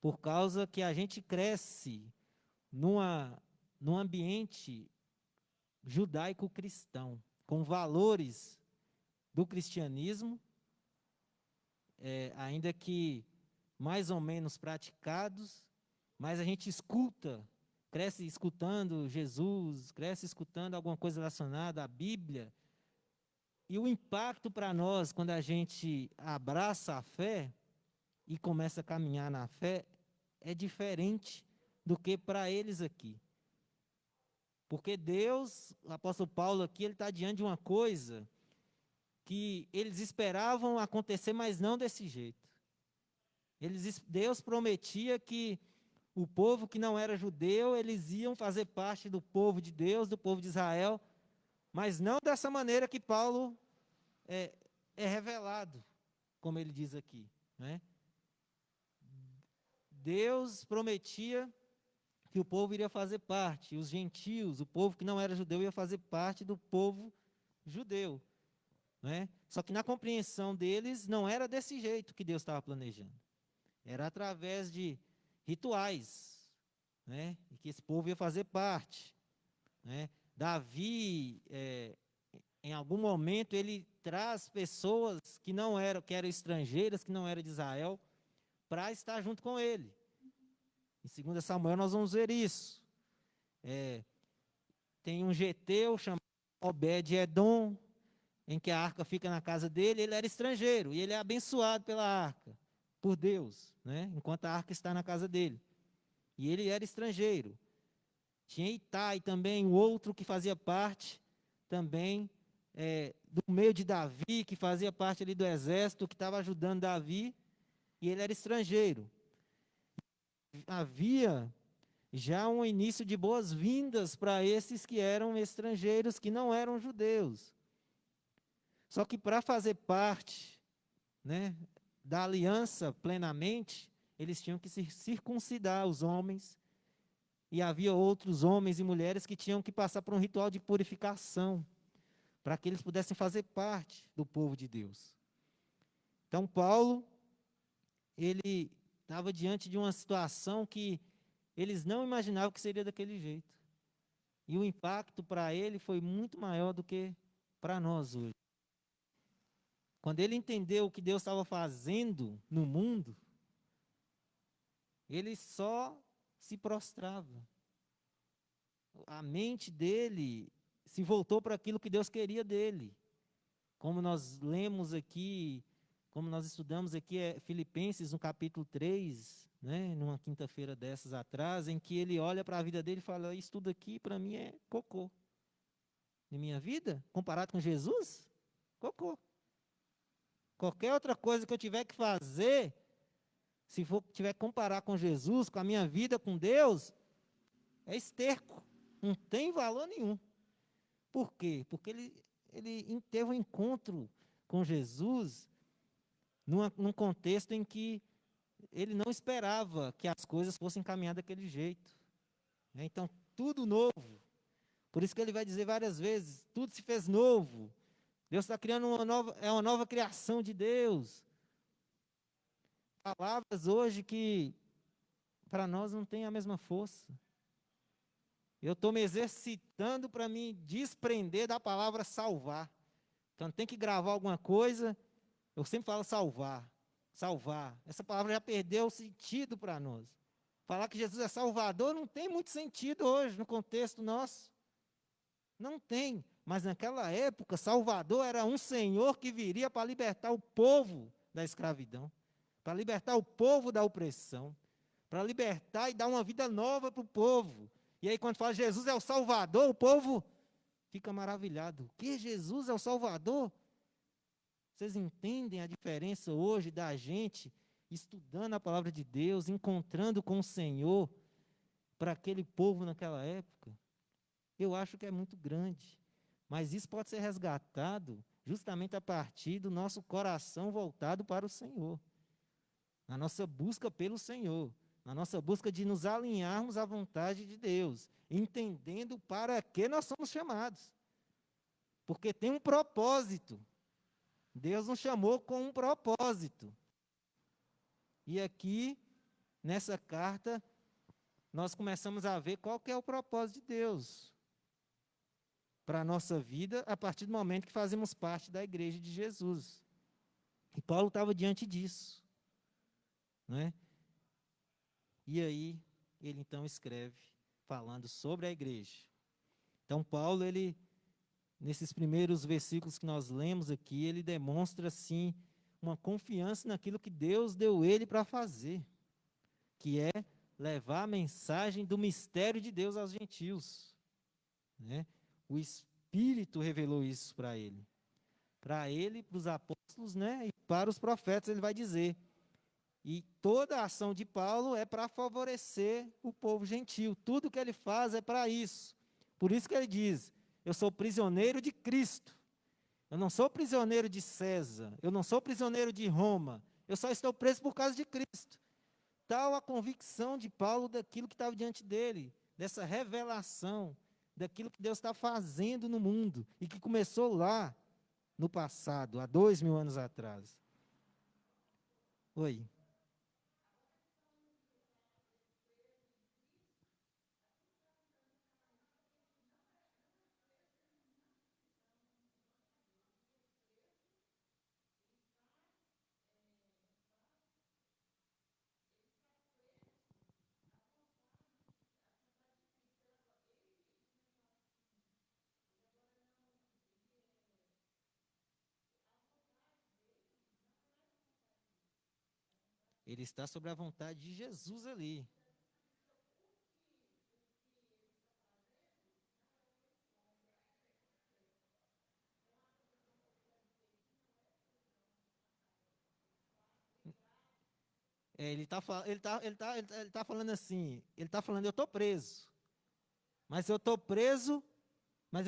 Por causa que a gente cresce num ambiente judaico-cristão, com valores do cristianismo, ainda que mais ou menos praticados, mas a gente escuta, cresce escutando Jesus, cresce escutando alguma coisa relacionada à Bíblia, e o impacto para nós, quando a gente abraça a fé e começa a caminhar na fé, é diferente do que para eles aqui. Porque Deus, o apóstolo Paulo aqui, ele está diante de uma coisa que eles esperavam acontecer, mas não desse jeito. Deus prometia que o povo que não era judeu, eles iam fazer parte do povo de Deus, do povo de Israel, mas não dessa maneira que Paulo é revelado, como ele diz aqui, né? Deus prometia que o povo iria fazer parte, os gentios, o povo que não era judeu ia fazer parte do povo judeu, né? Só que na compreensão deles não era desse jeito que Deus estava planejando. Era através de rituais, né? E que esse povo ia fazer parte, né? Davi, em algum momento, ele traz pessoas que eram estrangeiras, que não eram de Israel, para estar junto com ele. Em 2 Samuel nós vamos ver isso. Tem um geteu chamado Obed-Edom, em que a arca fica na casa dele. Ele era estrangeiro e ele é abençoado pela arca, por Deus, né? Enquanto a arca está na casa dele. E ele era estrangeiro. Tinha Itai também, o outro que fazia parte também do meio de Davi, que fazia parte ali do exército, que estava ajudando Davi, e ele era estrangeiro. Havia já um início de boas-vindas para esses que eram estrangeiros, que não eram judeus. Só que para fazer parte, né, da aliança plenamente, eles tinham que se circuncidar, os homens, e havia outros homens e mulheres que tinham que passar por um ritual de purificação, para que eles pudessem fazer parte do povo de Deus. Então, Paulo, ele estava diante de uma situação que eles não imaginavam que seria daquele jeito. E o impacto para ele foi muito maior do que para nós hoje. Quando ele entendeu o que Deus estava fazendo no mundo, ele só se prostrava. A mente dele se voltou para aquilo que Deus queria dele. Como nós lemos aqui, como nós estudamos aqui, Filipenses, no capítulo 3, né, numa quinta-feira dessas atrás, em que ele olha para a vida dele e fala: isso tudo aqui para mim é cocô. Em minha vida, comparado com Jesus, cocô. Qualquer outra coisa que eu tiver que fazer, se tiver que comparar com Jesus, com a minha vida com Deus, é esterco. Não tem valor nenhum. Por quê? Porque ele teve um encontro com Jesus num contexto em que ele não esperava que as coisas fossem caminhar daquele jeito. Então, tudo novo. Por isso que ele vai dizer várias vezes, tudo se fez novo. Deus está criando uma nova criação de Deus. Palavras hoje que para nós não tem a mesma força. Eu estou me exercitando para me desprender da palavra salvar. Quando tem que gravar alguma coisa, eu sempre falo salvar, salvar. Essa palavra já perdeu o sentido para nós. Falar que Jesus é Salvador não tem muito sentido hoje, no contexto nosso. Não tem. Mas naquela época, Salvador era um Senhor que viria para libertar o povo da escravidão, para libertar o povo da opressão, para libertar e dar uma vida nova para o povo. E aí, quando fala Jesus é o Salvador, o povo fica maravilhado. O que? Jesus é o Salvador? Vocês entendem a diferença hoje da gente estudando a palavra de Deus, encontrando com o Senhor para aquele povo naquela época? Eu acho que é muito grande. Mas isso pode ser resgatado justamente a partir do nosso coração voltado para o Senhor. Na nossa busca pelo Senhor. Na nossa busca de nos alinharmos à vontade de Deus. Entendendo para que nós somos chamados. Porque tem um propósito. Deus nos chamou com um propósito. E aqui, nessa carta, nós começamos a ver qual que é o propósito de Deus para a nossa vida, a partir do momento que fazemos parte da igreja de Jesus. E Paulo estava diante disso. Né? E aí, ele então escreve, falando sobre a igreja. Então, Paulo, ele, nesses primeiros versículos que nós lemos aqui, ele demonstra, assim, uma confiança naquilo que Deus deu ele para fazer, que é levar a mensagem do mistério de Deus aos gentios. Né? O Espírito revelou isso para ele. Para ele, para os apóstolos, né? E para os profetas, ele vai dizer. E toda a ação de Paulo é para favorecer o povo gentil. Tudo que ele faz é para isso. Por isso que ele diz, eu sou prisioneiro de Cristo. Eu não sou prisioneiro de César. Eu não sou prisioneiro de Roma. Eu só estou preso por causa de Cristo. Tal a convicção de Paulo daquilo que estava diante dele, dessa revelação, daquilo que Deus está fazendo no mundo, e que começou lá, no passado, há 2000 anos atrás. Oi. Ele está sobre a vontade de Jesus ali. Ele está falando assim, ele está falando, eu estou preso. Mas eu estou preso, mas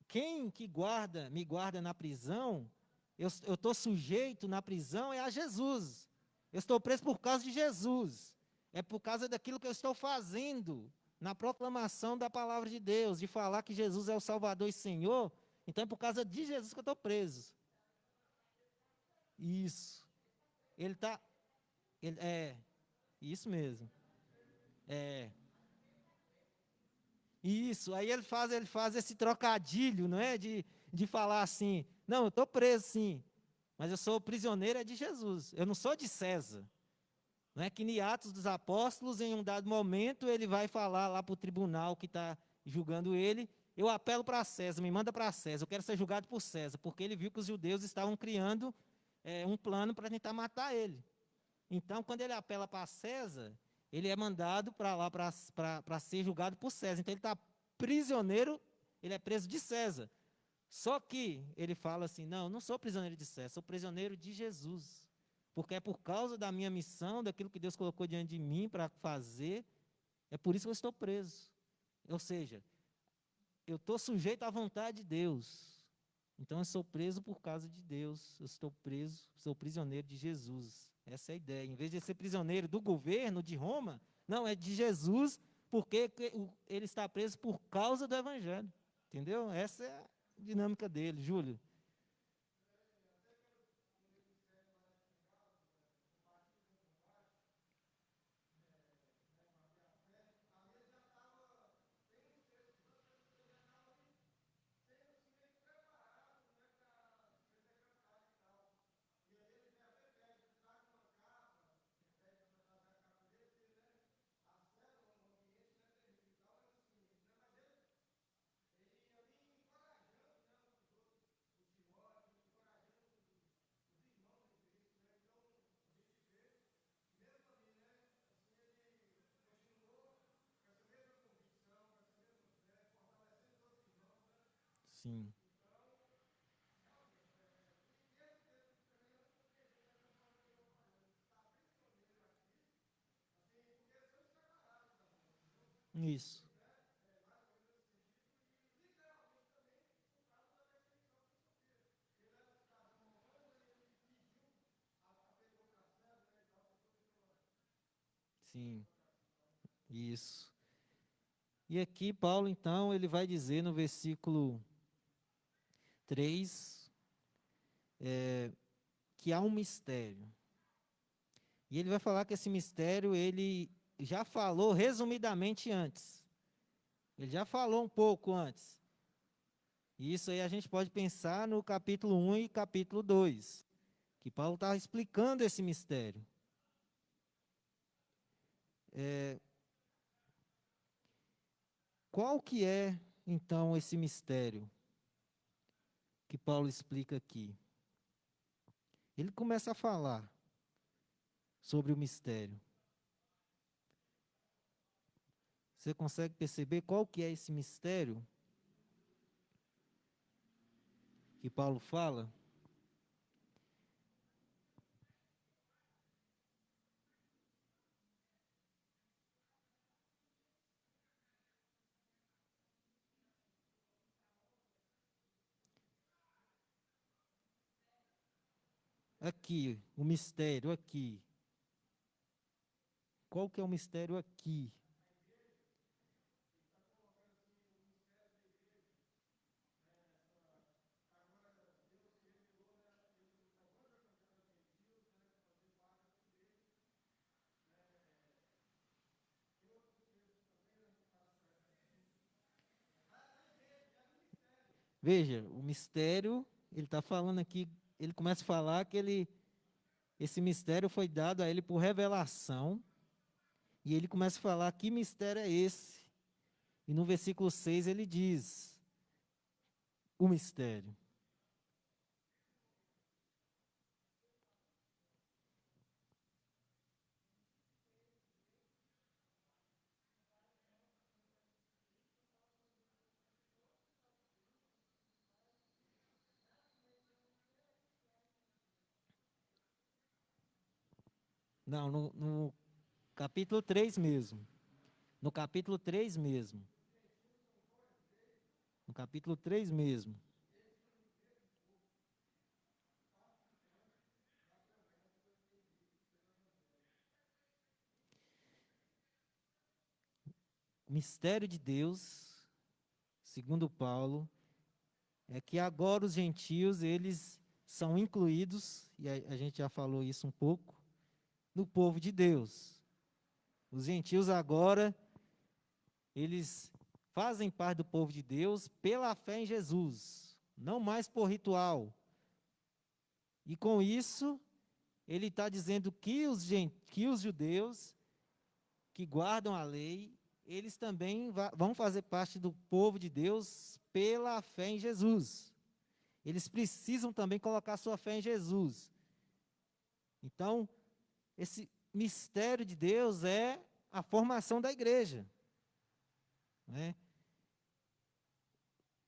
quem que me guarda na prisão, eu estou sujeito na prisão é a Jesus. Eu estou preso por causa de Jesus. É por causa daquilo que eu estou fazendo na proclamação da palavra de Deus, de falar que Jesus é o Salvador e Senhor. Então é por causa de Jesus que eu estou preso. Isso. Ele está... isso mesmo. É... Isso, aí ele faz esse trocadilho, não é? De falar assim, não, eu estou preso sim, mas eu sou prisioneiro de Jesus, eu não sou de César. Não é que em Atos dos Apóstolos, em um dado momento, ele vai falar lá para o tribunal que está julgando ele, eu apelo para César, me manda para César, eu quero ser julgado por César, porque ele viu que os judeus estavam criando um plano para tentar matar ele. Então, quando ele apela para César, ele é mandado para lá para ser julgado por César. Então, ele está prisioneiro, ele é preso de César. Só que ele fala assim, não sou prisioneiro de César, sou prisioneiro de Jesus. Porque é por causa da minha missão, daquilo que Deus colocou diante de mim para fazer, é por isso que eu estou preso. Ou seja, eu estou sujeito à vontade de Deus. Então, eu sou preso por causa de Deus. Eu estou preso, sou prisioneiro de Jesus. Essa é a ideia. Em vez de ser prisioneiro do governo de Roma, não, é de Jesus, porque ele está preso por causa do Evangelho. Entendeu? Essa é a dinâmica dele, Júlio. Sim. Isso. Sim. Isso. E aqui Paulo, então, ele vai dizer no versículo 3 que há um mistério. E ele vai falar que esse mistério ele já falou resumidamente antes. Ele já falou um pouco antes. E isso aí a gente pode pensar no capítulo 1 e capítulo 2, que Paulo está explicando esse mistério. Qual que é, então, esse mistério que Paulo explica aqui? Ele começa a falar sobre o mistério. Você consegue perceber qual que é esse mistério que Paulo fala? Aqui, o mistério aqui. Qual que é o mistério aqui? Veja, o mistério, ele está falando aqui, ele começa a falar que esse mistério foi dado a ele por revelação, e ele começa a falar que mistério é esse. E no versículo 6 ele diz, o mistério. Não, no capítulo 3 mesmo. No capítulo 3 mesmo. No capítulo 3 mesmo. O mistério de Deus, segundo Paulo, é que agora os gentios, eles são incluídos, e a gente já falou isso um pouco, no povo de Deus. Os gentios agora, eles fazem parte do povo de Deus pela fé em Jesus, não mais por ritual. E com isso, ele está dizendo que que os judeus que guardam a lei, eles também vão fazer parte do povo de Deus pela fé em Jesus. Eles precisam também colocar sua fé em Jesus. Então, esse mistério de Deus é a formação da igreja, né?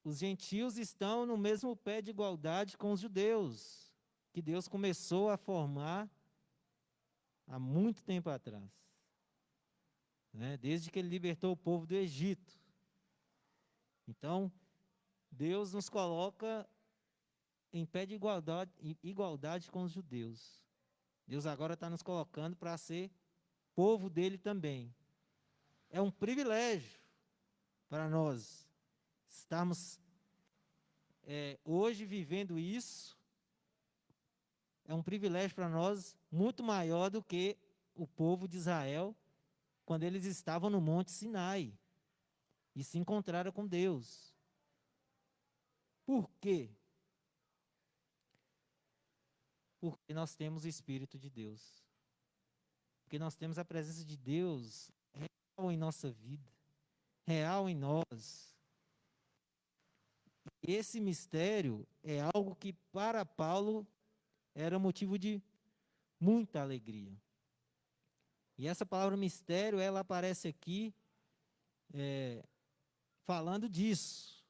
Os gentios estão no mesmo pé de igualdade com os judeus, que Deus começou a formar há muito tempo atrás, né? Desde que ele libertou o povo do Egito. Então, Deus nos coloca em pé de igualdade com os judeus. Deus agora está nos colocando para ser povo dele também. É um privilégio para nós estarmos hoje vivendo isso. É um privilégio para nós muito maior do que o povo de Israel quando eles estavam no Monte Sinai e se encontraram com Deus. Por quê? Porque nós temos o Espírito de Deus. Porque nós temos a presença de Deus real em nossa vida, real em nós. Esse mistério é algo que para Paulo era motivo de muita alegria. E essa palavra mistério, ela aparece aqui falando disso,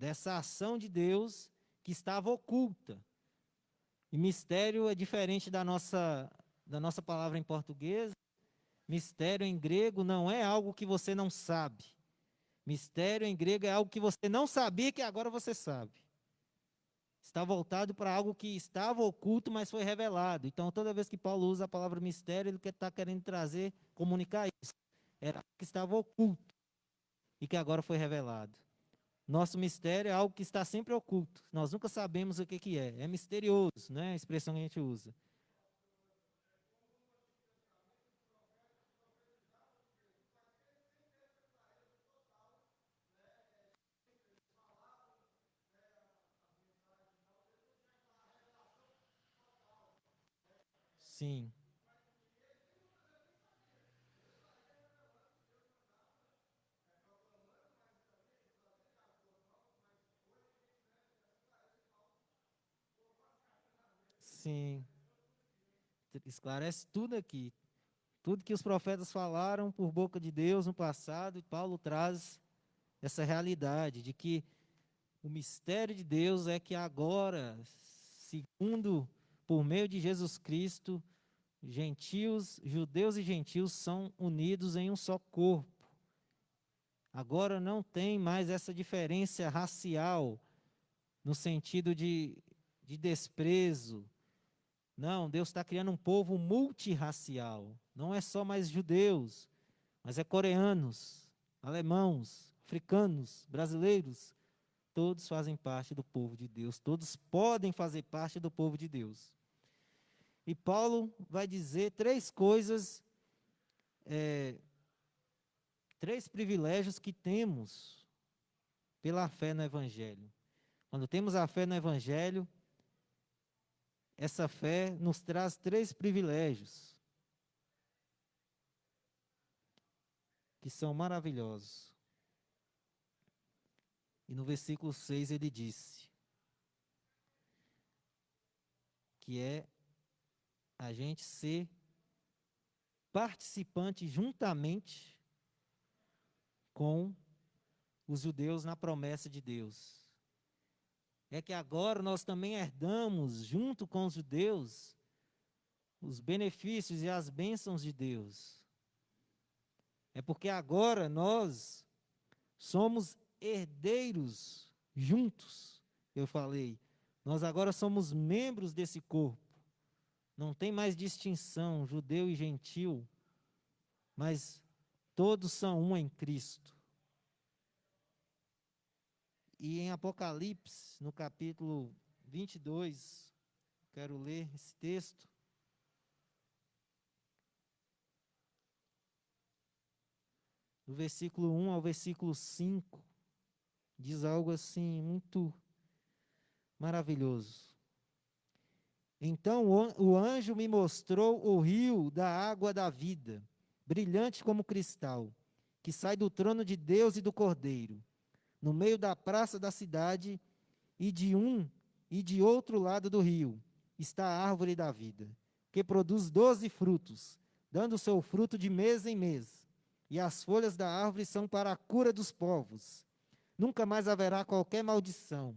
dessa ação de Deus que estava oculta. E mistério é diferente da nossa palavra em português. Mistério em grego não é algo que você não sabe. Mistério em grego é algo que você não sabia que agora você sabe. Está voltado para algo que estava oculto, mas foi revelado. Então, toda vez que Paulo usa a palavra mistério, ele está querendo trazer, comunicar isso. Era algo que estava oculto e que agora foi revelado. Nosso mistério é algo que está sempre oculto. Nós nunca sabemos o que é. É misterioso, né? A expressão que a gente usa. Sim. Sim. Esclarece tudo aqui. Tudo que os profetas falaram por boca de Deus no passado, e Paulo traz essa realidade de que o mistério de Deus é que agora, segundo, por meio de Jesus Cristo, gentios, judeus e gentios são unidos em um só corpo. Agora não tem mais essa diferença racial, no sentido de desprezo. Não, Deus está criando um povo multirracial. Não é só mais judeus, mas é coreanos, alemãos, africanos, brasileiros. Todos fazem parte do povo de Deus. Todos podem fazer parte do povo de Deus. E Paulo vai dizer três coisas, três privilégios que temos pela fé no Evangelho. Quando temos a fé no Evangelho, essa fé nos traz três privilégios que são maravilhosos. E no versículo 6 ele disse que é a gente ser participante juntamente com os judeus na promessa de Deus. É que agora nós também herdamos, junto com os judeus, os benefícios e as bênçãos de Deus. É porque agora nós somos herdeiros juntos, eu falei. Nós agora somos membros desse corpo. Não tem mais distinção, judeu e gentil, mas todos são um em Cristo. E em Apocalipse, no capítulo 22, quero ler esse texto. Do versículo 1 ao versículo 5, diz algo assim muito maravilhoso. Então o anjo me mostrou o rio da água da vida, brilhante como cristal, que sai do trono de Deus e do Cordeiro, no meio da praça da cidade, e de um e de outro lado do rio está a árvore da vida, que produz 12 frutos, dando seu fruto de mês em mês. E as folhas da árvore são para a cura dos povos. Nunca mais haverá qualquer maldição.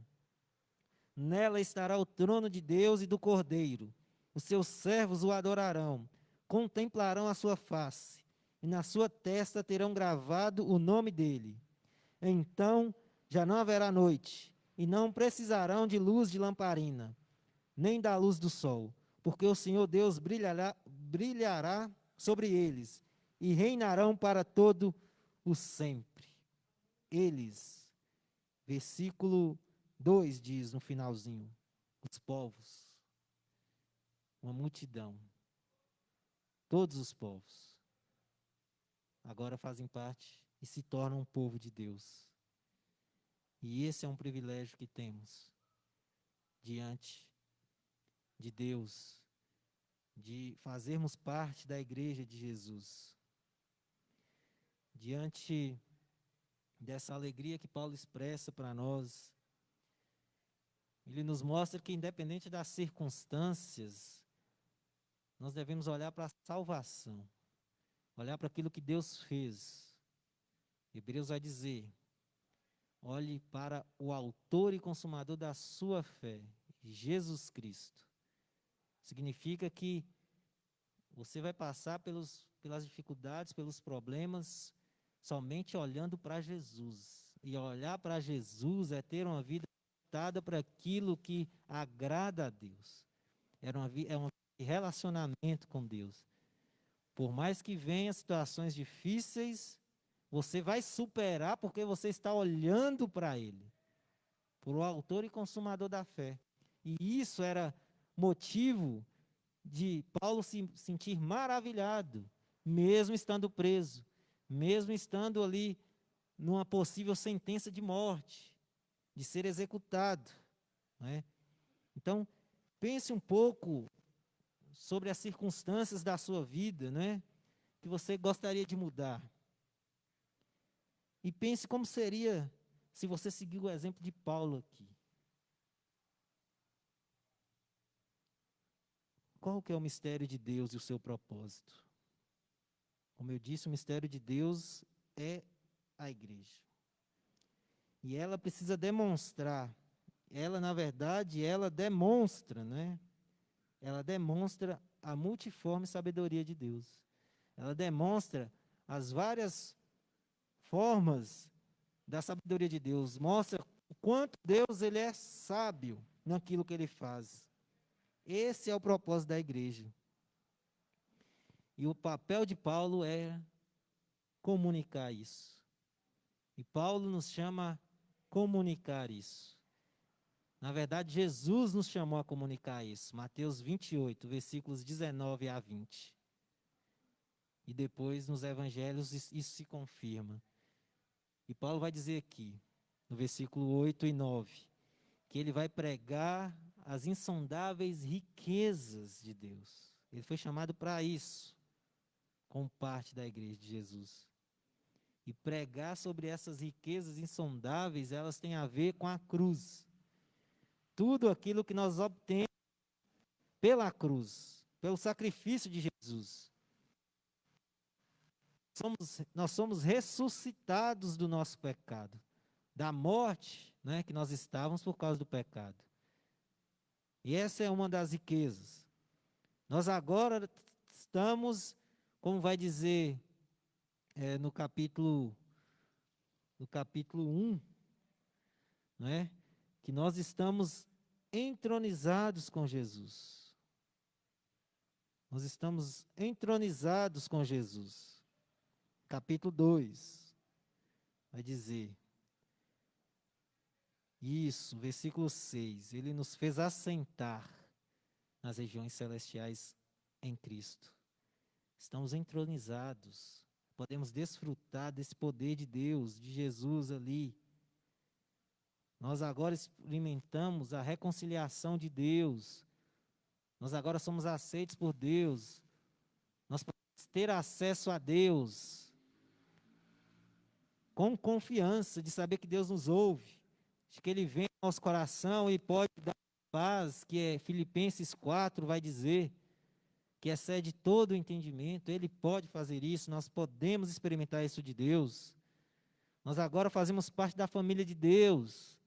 Nela estará o trono de Deus e do Cordeiro. Os seus servos o adorarão, contemplarão a sua face, e na sua testa terão gravado o nome dele. Então já não haverá noite, e não precisarão de luz de lamparina, nem da luz do sol, porque o Senhor Deus brilhará sobre eles, e reinarão para todo o sempre. Eles, versículo 2 diz no finalzinho, os povos, uma multidão, todos os povos, agora fazem parte e se tornam um povo de Deus. E esse é um privilégio que temos diante de Deus, de fazermos parte da igreja de Jesus. Diante dessa alegria que Paulo expressa para nós, ele nos mostra que, independente das circunstâncias, nós devemos olhar para a salvação, olhar para aquilo que Deus fez. Hebreus vai dizer: Olhe para o autor e consumador da sua fé, Jesus Cristo. Significa que você vai passar pelas dificuldades, pelos problemas, somente olhando para Jesus. E olhar para Jesus é ter uma vida voltada para aquilo que agrada a Deus. É um relacionamento com Deus. Por mais que venham situações difíceis, você vai superar porque você está olhando para Ele, para o autor e consumador da fé. E isso era motivo de Paulo se sentir maravilhado, mesmo estando preso, mesmo estando ali numa possível sentença de morte, de ser executado, né? Então, pense um pouco sobre as circunstâncias da sua vida, né, que você gostaria de mudar. E pense como seria se você seguir o exemplo de Paulo aqui. Qual que é o mistério de Deus e o seu propósito? Como eu disse, o mistério de Deus é a igreja. E ela precisa demonstrar, na verdade, ela demonstra, né? Ela demonstra a multiforme sabedoria de Deus. Ela demonstra as várias formas da sabedoria de Deus. Mostra o quanto Deus ele é sábio naquilo que ele faz. Esse é o propósito da igreja. E o papel de Paulo é comunicar isso. E Paulo nos chama a comunicar isso. Na verdade, Jesus nos chamou a comunicar isso. Mateus 28, versículos 19 a 20. E depois, nos evangelhos, isso se confirma. E Paulo vai dizer aqui, no versículo 8 e 9, que ele vai pregar as insondáveis riquezas de Deus. Ele foi chamado para isso, como parte da igreja de Jesus. E pregar sobre essas riquezas insondáveis, elas têm a ver com a cruz. Tudo aquilo que nós obtemos pela cruz, pelo sacrifício de Jesus. Nós somos ressuscitados do nosso pecado, da morte, né, que nós estávamos por causa do pecado. E essa é uma das riquezas. Nós agora estamos, como vai dizer no capítulo 1, né, que nós estamos entronizados com Jesus. Nós estamos entronizados com Jesus. Capítulo 2 vai dizer isso, versículo 6. Ele nos fez assentar nas regiões celestiais em Cristo. Estamos entronizados. Podemos desfrutar desse poder de Deus, de Jesus ali. Nós agora experimentamos a reconciliação de Deus. Nós agora somos aceitos por Deus. Nós podemos ter acesso a Deus com confiança de saber que Deus nos ouve, de que Ele vem ao nosso coração e pode dar paz, que é Filipenses 4 vai dizer, que excede todo o entendimento. Ele pode fazer isso, nós podemos experimentar isso de Deus. Nós agora fazemos parte da família de Deus,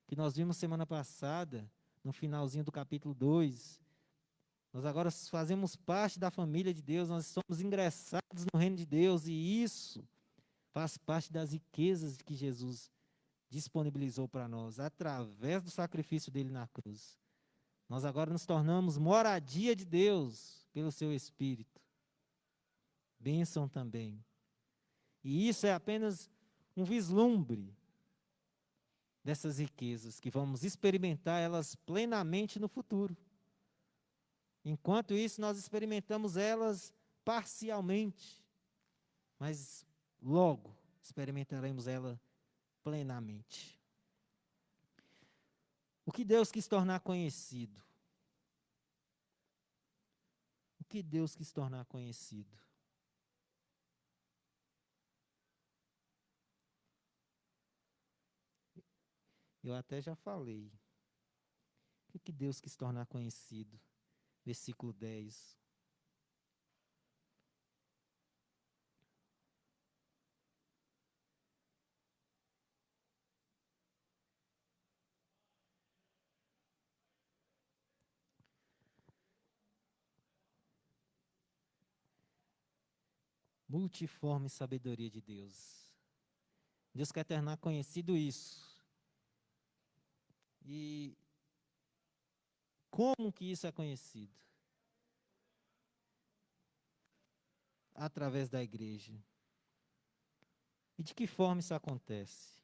que nós vimos semana passada, no finalzinho do capítulo 2. Nós agora fazemos parte da família de Deus, nós somos ingressados no reino de Deus, e isso faz parte das riquezas que Jesus disponibilizou para nós, através do sacrifício dele na cruz. Nós agora nos tornamos moradia de Deus, pelo seu Espírito. Bênção também. E isso é apenas um vislumbre dessas riquezas, que vamos experimentar elas plenamente no futuro. Enquanto isso, nós experimentamos elas parcialmente, mas logo experimentaremos ela plenamente. O que Deus quis tornar conhecido? O que Deus quis tornar conhecido? Eu até já falei. O que Deus quis tornar conhecido? Versículo 10. multiforme sabedoria de Deus. Deus quer tornar conhecido isso. E como que isso é conhecido? Através da igreja. E de que forma isso acontece?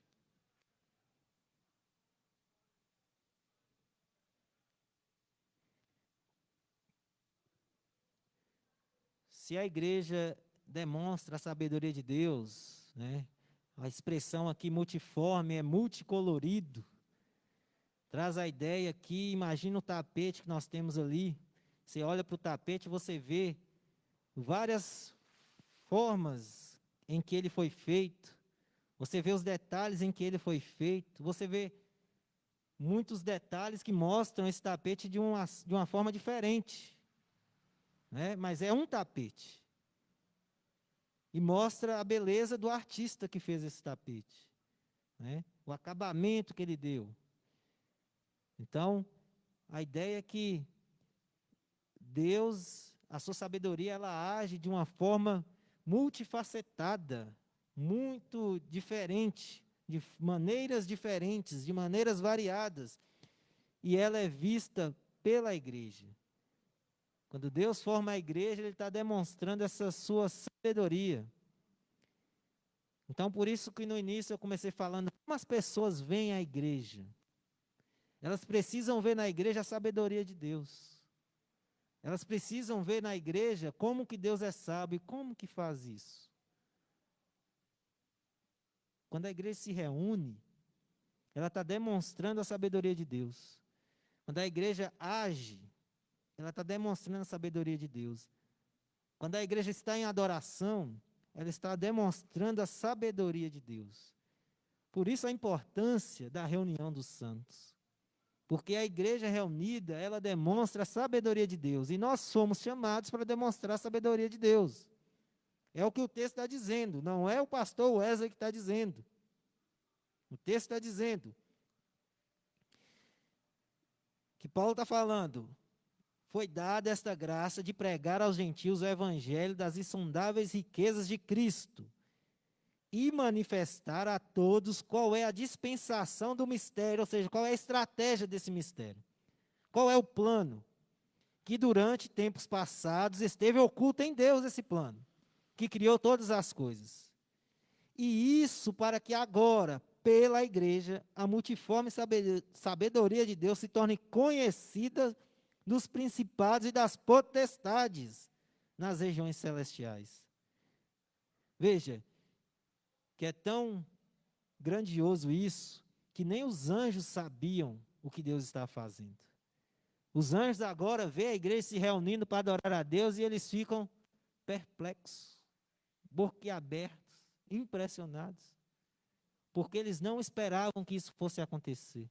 Se a igreja demonstra a sabedoria de Deus, né? A expressão aqui multiforme é multicolorido. Traz a ideia que, imagina o tapete que nós temos ali. Você olha para o tapete e você vê várias formas em que ele foi feito. Você vê os detalhes em que ele foi feito. Você vê muitos detalhes que mostram esse tapete de uma forma diferente. Né? Mas é um tapete. E mostra a beleza do artista que fez esse tapete. Né? O acabamento que ele deu. Então, a ideia é que Deus, a sua sabedoria, ela age de uma forma multifacetada, muito diferente, de maneiras diferentes, de maneiras variadas. E ela é vista pela igreja. Quando Deus forma a igreja, Ele está demonstrando essa sua sabedoria. Então, por isso que no início eu comecei falando, como as pessoas veem a igreja? Elas precisam ver na igreja a sabedoria de Deus. Elas precisam ver na igreja como que Deus é sábio e como que faz isso. Quando a igreja se reúne, ela está demonstrando a sabedoria de Deus. Quando a igreja age, ela está demonstrando a sabedoria de Deus. Quando a igreja está em adoração, ela está demonstrando a sabedoria de Deus. Por isso a importância da reunião dos santos. Porque a igreja reunida, ela demonstra a sabedoria de Deus. E nós somos chamados para demonstrar a sabedoria de Deus. É o que o texto está dizendo. Não é o pastor Wesley que está dizendo. O texto está dizendo que Paulo está falando. Foi dada esta graça de pregar aos gentios o evangelho das insondáveis riquezas de Cristo e manifestar a todos qual é a dispensação do mistério, ou seja, qual é a estratégia desse mistério. Qual é o plano? Que durante tempos passados esteve oculto em Deus esse plano, que criou todas as coisas. E isso para que agora, pela igreja, a multiforme sabedoria de Deus se torne conhecida dos principados e das potestades nas regiões celestiais. Veja, que é tão grandioso isso, que nem os anjos sabiam o que Deus estava fazendo. Os anjos agora veem a igreja se reunindo para adorar a Deus e eles ficam perplexos, boquiabertos, impressionados, porque eles não esperavam que isso fosse acontecer.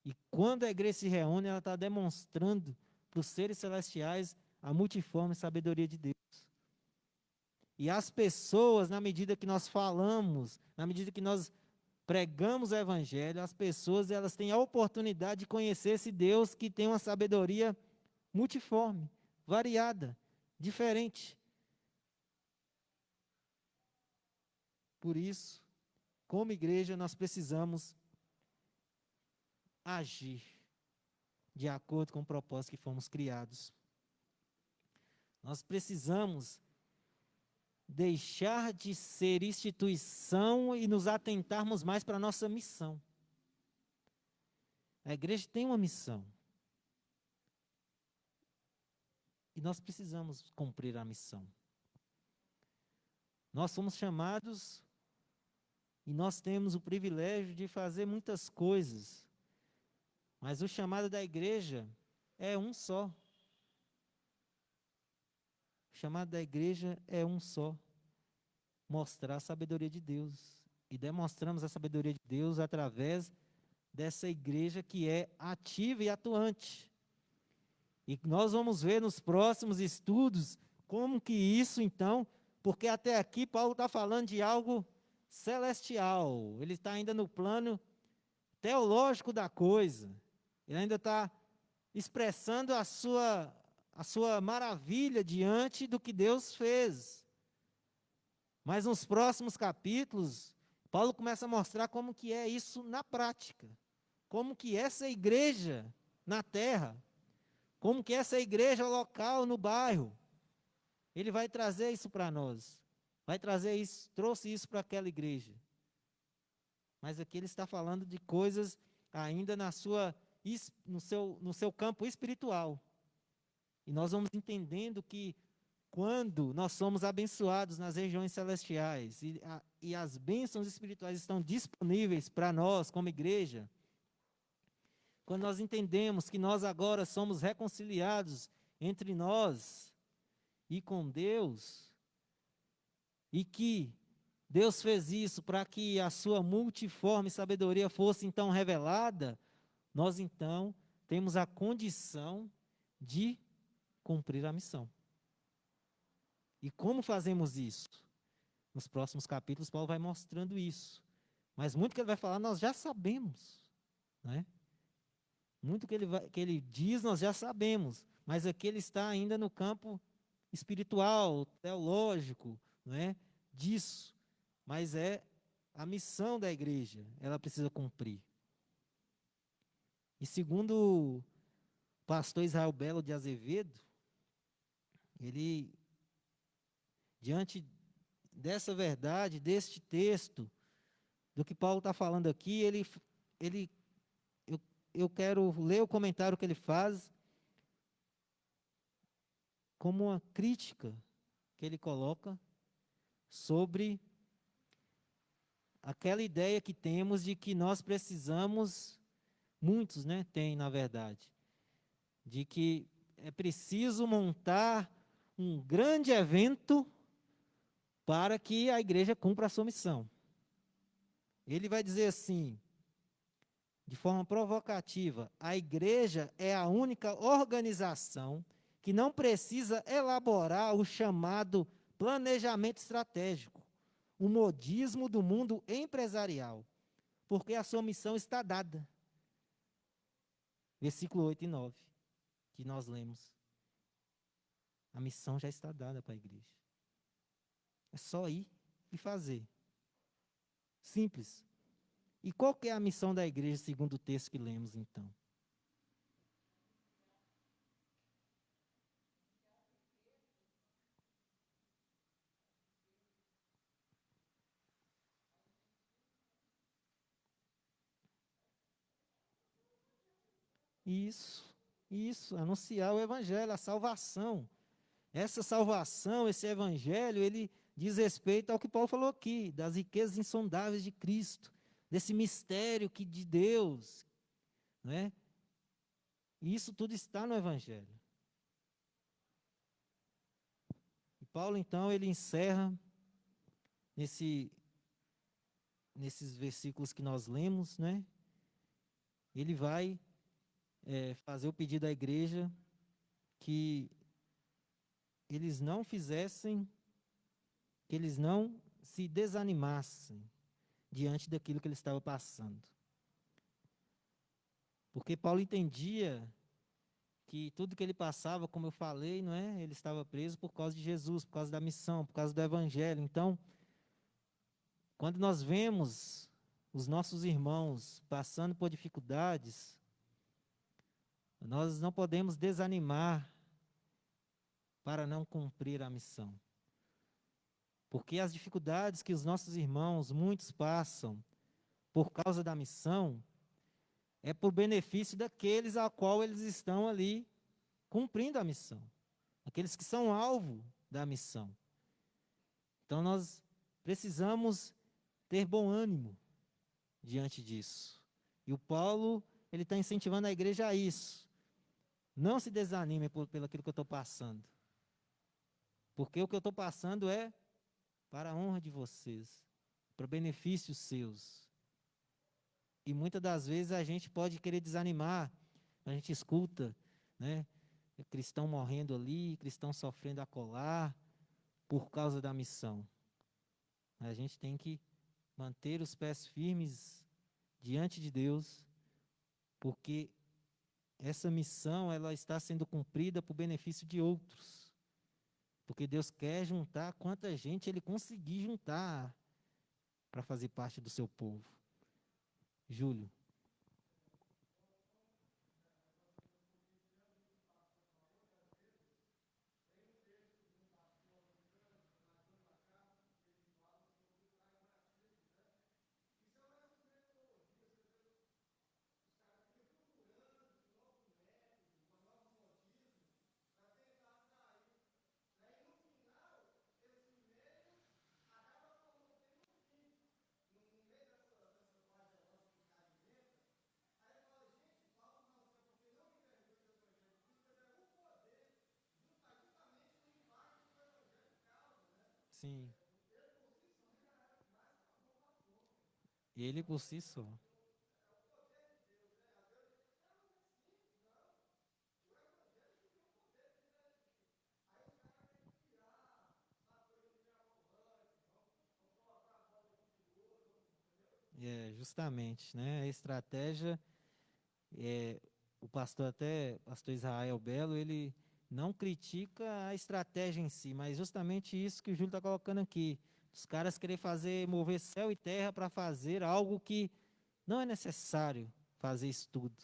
E quando a igreja se reúne, ela está demonstrando para os seres celestiais a multiforme sabedoria de Deus. E as pessoas, na medida que nós falamos, na medida que nós pregamos o evangelho, as pessoas elas têm a oportunidade de conhecer esse Deus que tem uma sabedoria multiforme, variada, diferente. Por isso, como igreja, nós precisamos agir de acordo com o propósito que fomos criados. Nós precisamos deixar de ser instituição e nos atentarmos mais para a nossa missão. A igreja tem uma missão. E nós precisamos cumprir a missão. Nós somos chamados e nós temos o privilégio de fazer muitas coisas. Mas o chamado da igreja é um só. O chamado da igreja é um só. Mostrar a sabedoria de Deus. E demonstramos a sabedoria de Deus através dessa igreja que é ativa e atuante. E nós vamos ver nos próximos estudos como que isso então, porque até aqui Paulo está falando de algo celestial. Ele está ainda no plano teológico da coisa. Ele ainda está expressando a sua maravilha diante do que Deus fez. Mas nos próximos capítulos, Paulo começa a mostrar como que é isso na prática. Como que essa igreja na terra, como que essa igreja local no bairro, ele vai trazer isso para nós. Vai trazer isso, trouxe isso para aquela igreja. Mas aqui ele está falando de coisas ainda no seu campo espiritual. E nós vamos entendendo que quando nós somos abençoados nas regiões celestiais e as bênçãos espirituais estão disponíveis para nós como igreja, quando nós entendemos que nós agora somos reconciliados entre nós e com Deus, e que Deus fez isso para que a sua multiforme sabedoria fosse então revelada, nós então temos a condição de cumprir a missão. E como fazemos isso? Nos próximos capítulos, Paulo vai mostrando isso. Mas muito que ele vai falar, nós já sabemos. Né? Muito que ele diz, nós já sabemos. Mas aqui ele está ainda no campo espiritual, teológico, né? Disso. Mas é a missão da igreja, ela precisa cumprir. E segundo o pastor Israel Belo de Azevedo, ele, diante dessa verdade, deste texto, do que Paulo está falando aqui, eu quero ler o comentário que ele faz como uma crítica que ele coloca sobre aquela ideia que temos de que nós precisamos, muitos, né, têm na verdade, de que é preciso montar um grande evento para que a igreja cumpra a sua missão. Ele vai dizer assim, de forma provocativa, a igreja é a única organização que não precisa elaborar o chamado planejamento estratégico, o modismo do mundo empresarial, porque a sua missão está dada. Versículo 8 e 9, que nós lemos. A missão já está dada para a igreja. É só ir e fazer. Simples. E qual que é a missão da igreja, segundo o texto que lemos, então? Isso, anunciar o evangelho, a salvação. Essa salvação, esse evangelho, ele diz respeito ao que Paulo falou aqui, das riquezas insondáveis de Cristo, desse mistério de Deus, né? E isso tudo está no evangelho. E Paulo, então, ele encerra nesses versículos que nós lemos, né? Ele vai fazer o pedido à igreja que eles não fizessem, que eles não se desanimassem diante daquilo que ele estava passando. Porque Paulo entendia que tudo que ele passava, como eu falei, não é? Ele estava preso por causa de Jesus, por causa da missão, por causa do evangelho. Então, quando nós vemos os nossos irmãos passando por dificuldades, nós não podemos desanimar para não cumprir a missão. Porque as dificuldades que os nossos irmãos, muitos passam por causa da missão, é por benefício daqueles a qual eles estão ali cumprindo a missão. Aqueles que são alvo da missão. Então nós precisamos ter bom ânimo diante disso. E o Paulo, ele está incentivando a igreja a isso. Não se desanime pelo aquilo que eu estou passando. Porque o que eu estou passando é para a honra de vocês, para benefícios seus. E muitas das vezes a gente pode querer desanimar, a gente escuta, né, cristão morrendo ali, cristão sofrendo acolá, por causa da missão. A gente tem que manter os pés firmes diante de Deus, porque essa missão ela está sendo cumprida por benefício de outros. Porque Deus quer juntar quanta gente Ele conseguir juntar para fazer parte do seu povo. Júlio. Sim. Ele por si só. É, justamente, né? A estratégia, o pastor Israel Belo, ele não critica a estratégia em si, mas justamente isso que o Júlio está colocando aqui. Os caras querem mover céu e terra para fazer algo que não é necessário fazer isso tudo.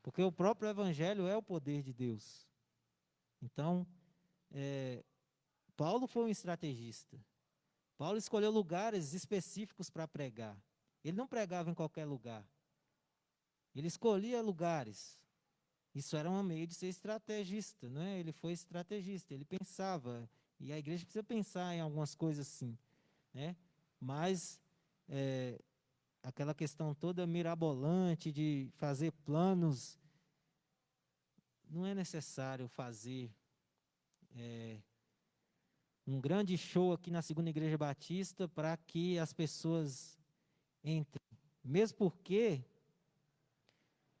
Porque o próprio evangelho é o poder de Deus. Então, Paulo foi um estrategista. Paulo escolheu lugares específicos para pregar. Ele não pregava em qualquer lugar. Ele escolhia lugares. Isso era um meio de ser estrategista, né? Ele foi estrategista, ele pensava. E a igreja precisa pensar em algumas coisas assim, né? Mas aquela questão toda mirabolante de fazer planos, não é necessário fazer um grande show aqui na Segunda Igreja Batista para que as pessoas entrem. Mesmo porque,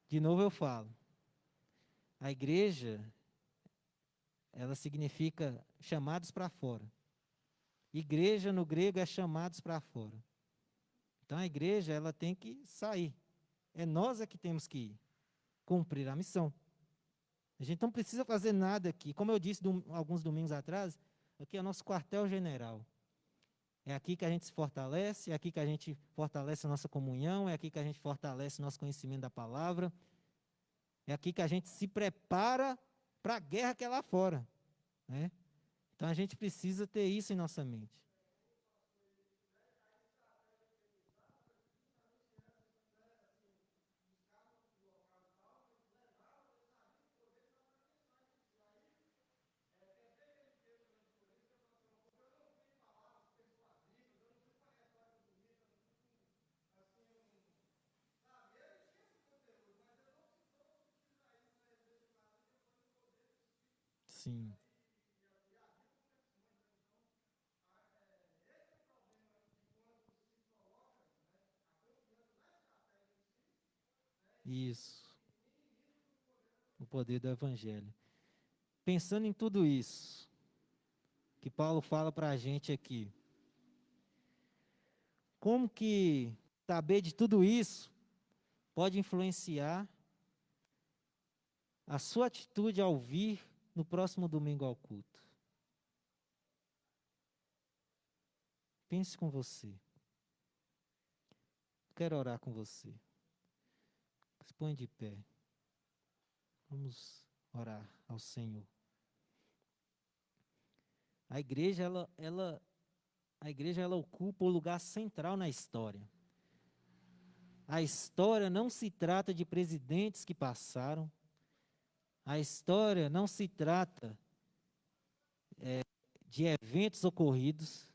de novo eu falo, a igreja, ela significa chamados para fora. Igreja no grego é chamados para fora. Então a igreja, ela tem que sair. É nós que temos que ir, cumprir a missão. A gente não precisa fazer nada aqui. Como eu disse alguns domingos atrás, aqui é o nosso quartel-general. É aqui que a gente se fortalece, é aqui que a gente fortalece a nossa comunhão, é aqui que a gente fortalece o nosso conhecimento da palavra, é aqui que a gente se prepara para a guerra que é lá fora, né? Então a gente precisa ter isso em nossa mente. Sim, isso. O poder do evangelho. Pensando em tudo isso que Paulo fala para a gente aqui, como que saber de tudo isso pode influenciar a sua atitude ao vir no próximo domingo ao culto? Pense com você. Quero orar com você. Se põe de pé. Vamos orar ao Senhor. A igreja ela ocupa o lugar central na história. A história não se trata de presidentes que passaram. A história não se trata de eventos ocorridos.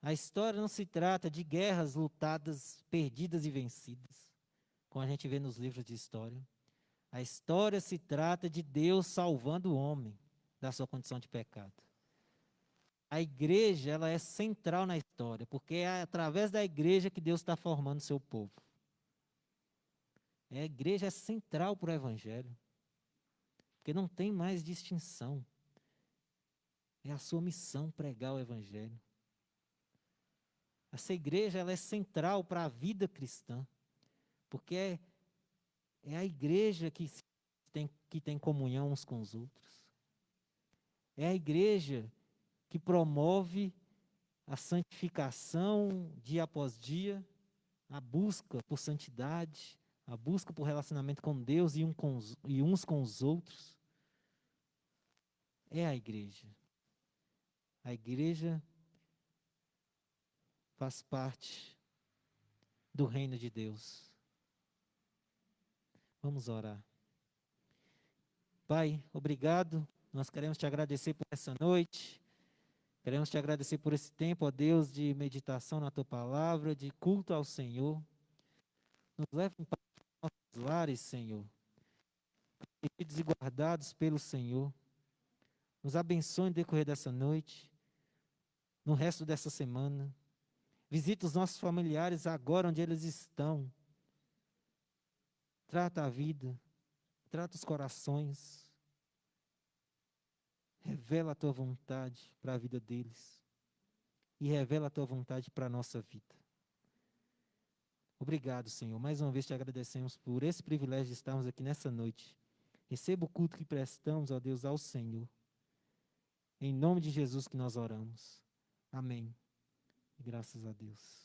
A história não se trata de guerras lutadas, perdidas e vencidas, como a gente vê nos livros de história. A história se trata de Deus salvando o homem da sua condição de pecado. A igreja, ela é central na história, porque é através da igreja que Deus está formando o seu povo. A igreja é central para o evangelho, porque não tem mais distinção. É a sua missão pregar o evangelho. Essa igreja, ela é central para a vida cristã, porque é a igreja que tem comunhão uns com os outros. É a igreja que promove a santificação dia após dia, a busca por santidade, a busca por relacionamento com Deus e uns com os outros. É a igreja. A igreja faz parte do reino de Deus. Vamos orar. Pai, obrigado. Nós queremos te agradecer por essa noite. Queremos te agradecer por esse tempo, ó Deus, de meditação na tua palavra, de culto ao Senhor. Nos leve em paz aos nossos lares, Senhor. Protegidos e guardados pelo Senhor. Nos abençoe no decorrer dessa noite, no resto dessa semana. Visita os nossos familiares agora onde eles estão. Trata a vida, trata os corações. Revela a tua vontade para a vida deles. E revela a tua vontade para a nossa vida. Obrigado, Senhor. Mais uma vez te agradecemos por esse privilégio de estarmos aqui nessa noite. Receba o culto que prestamos, ó Deus, ao Senhor. Em nome de Jesus que nós oramos. Amém. Graças a Deus.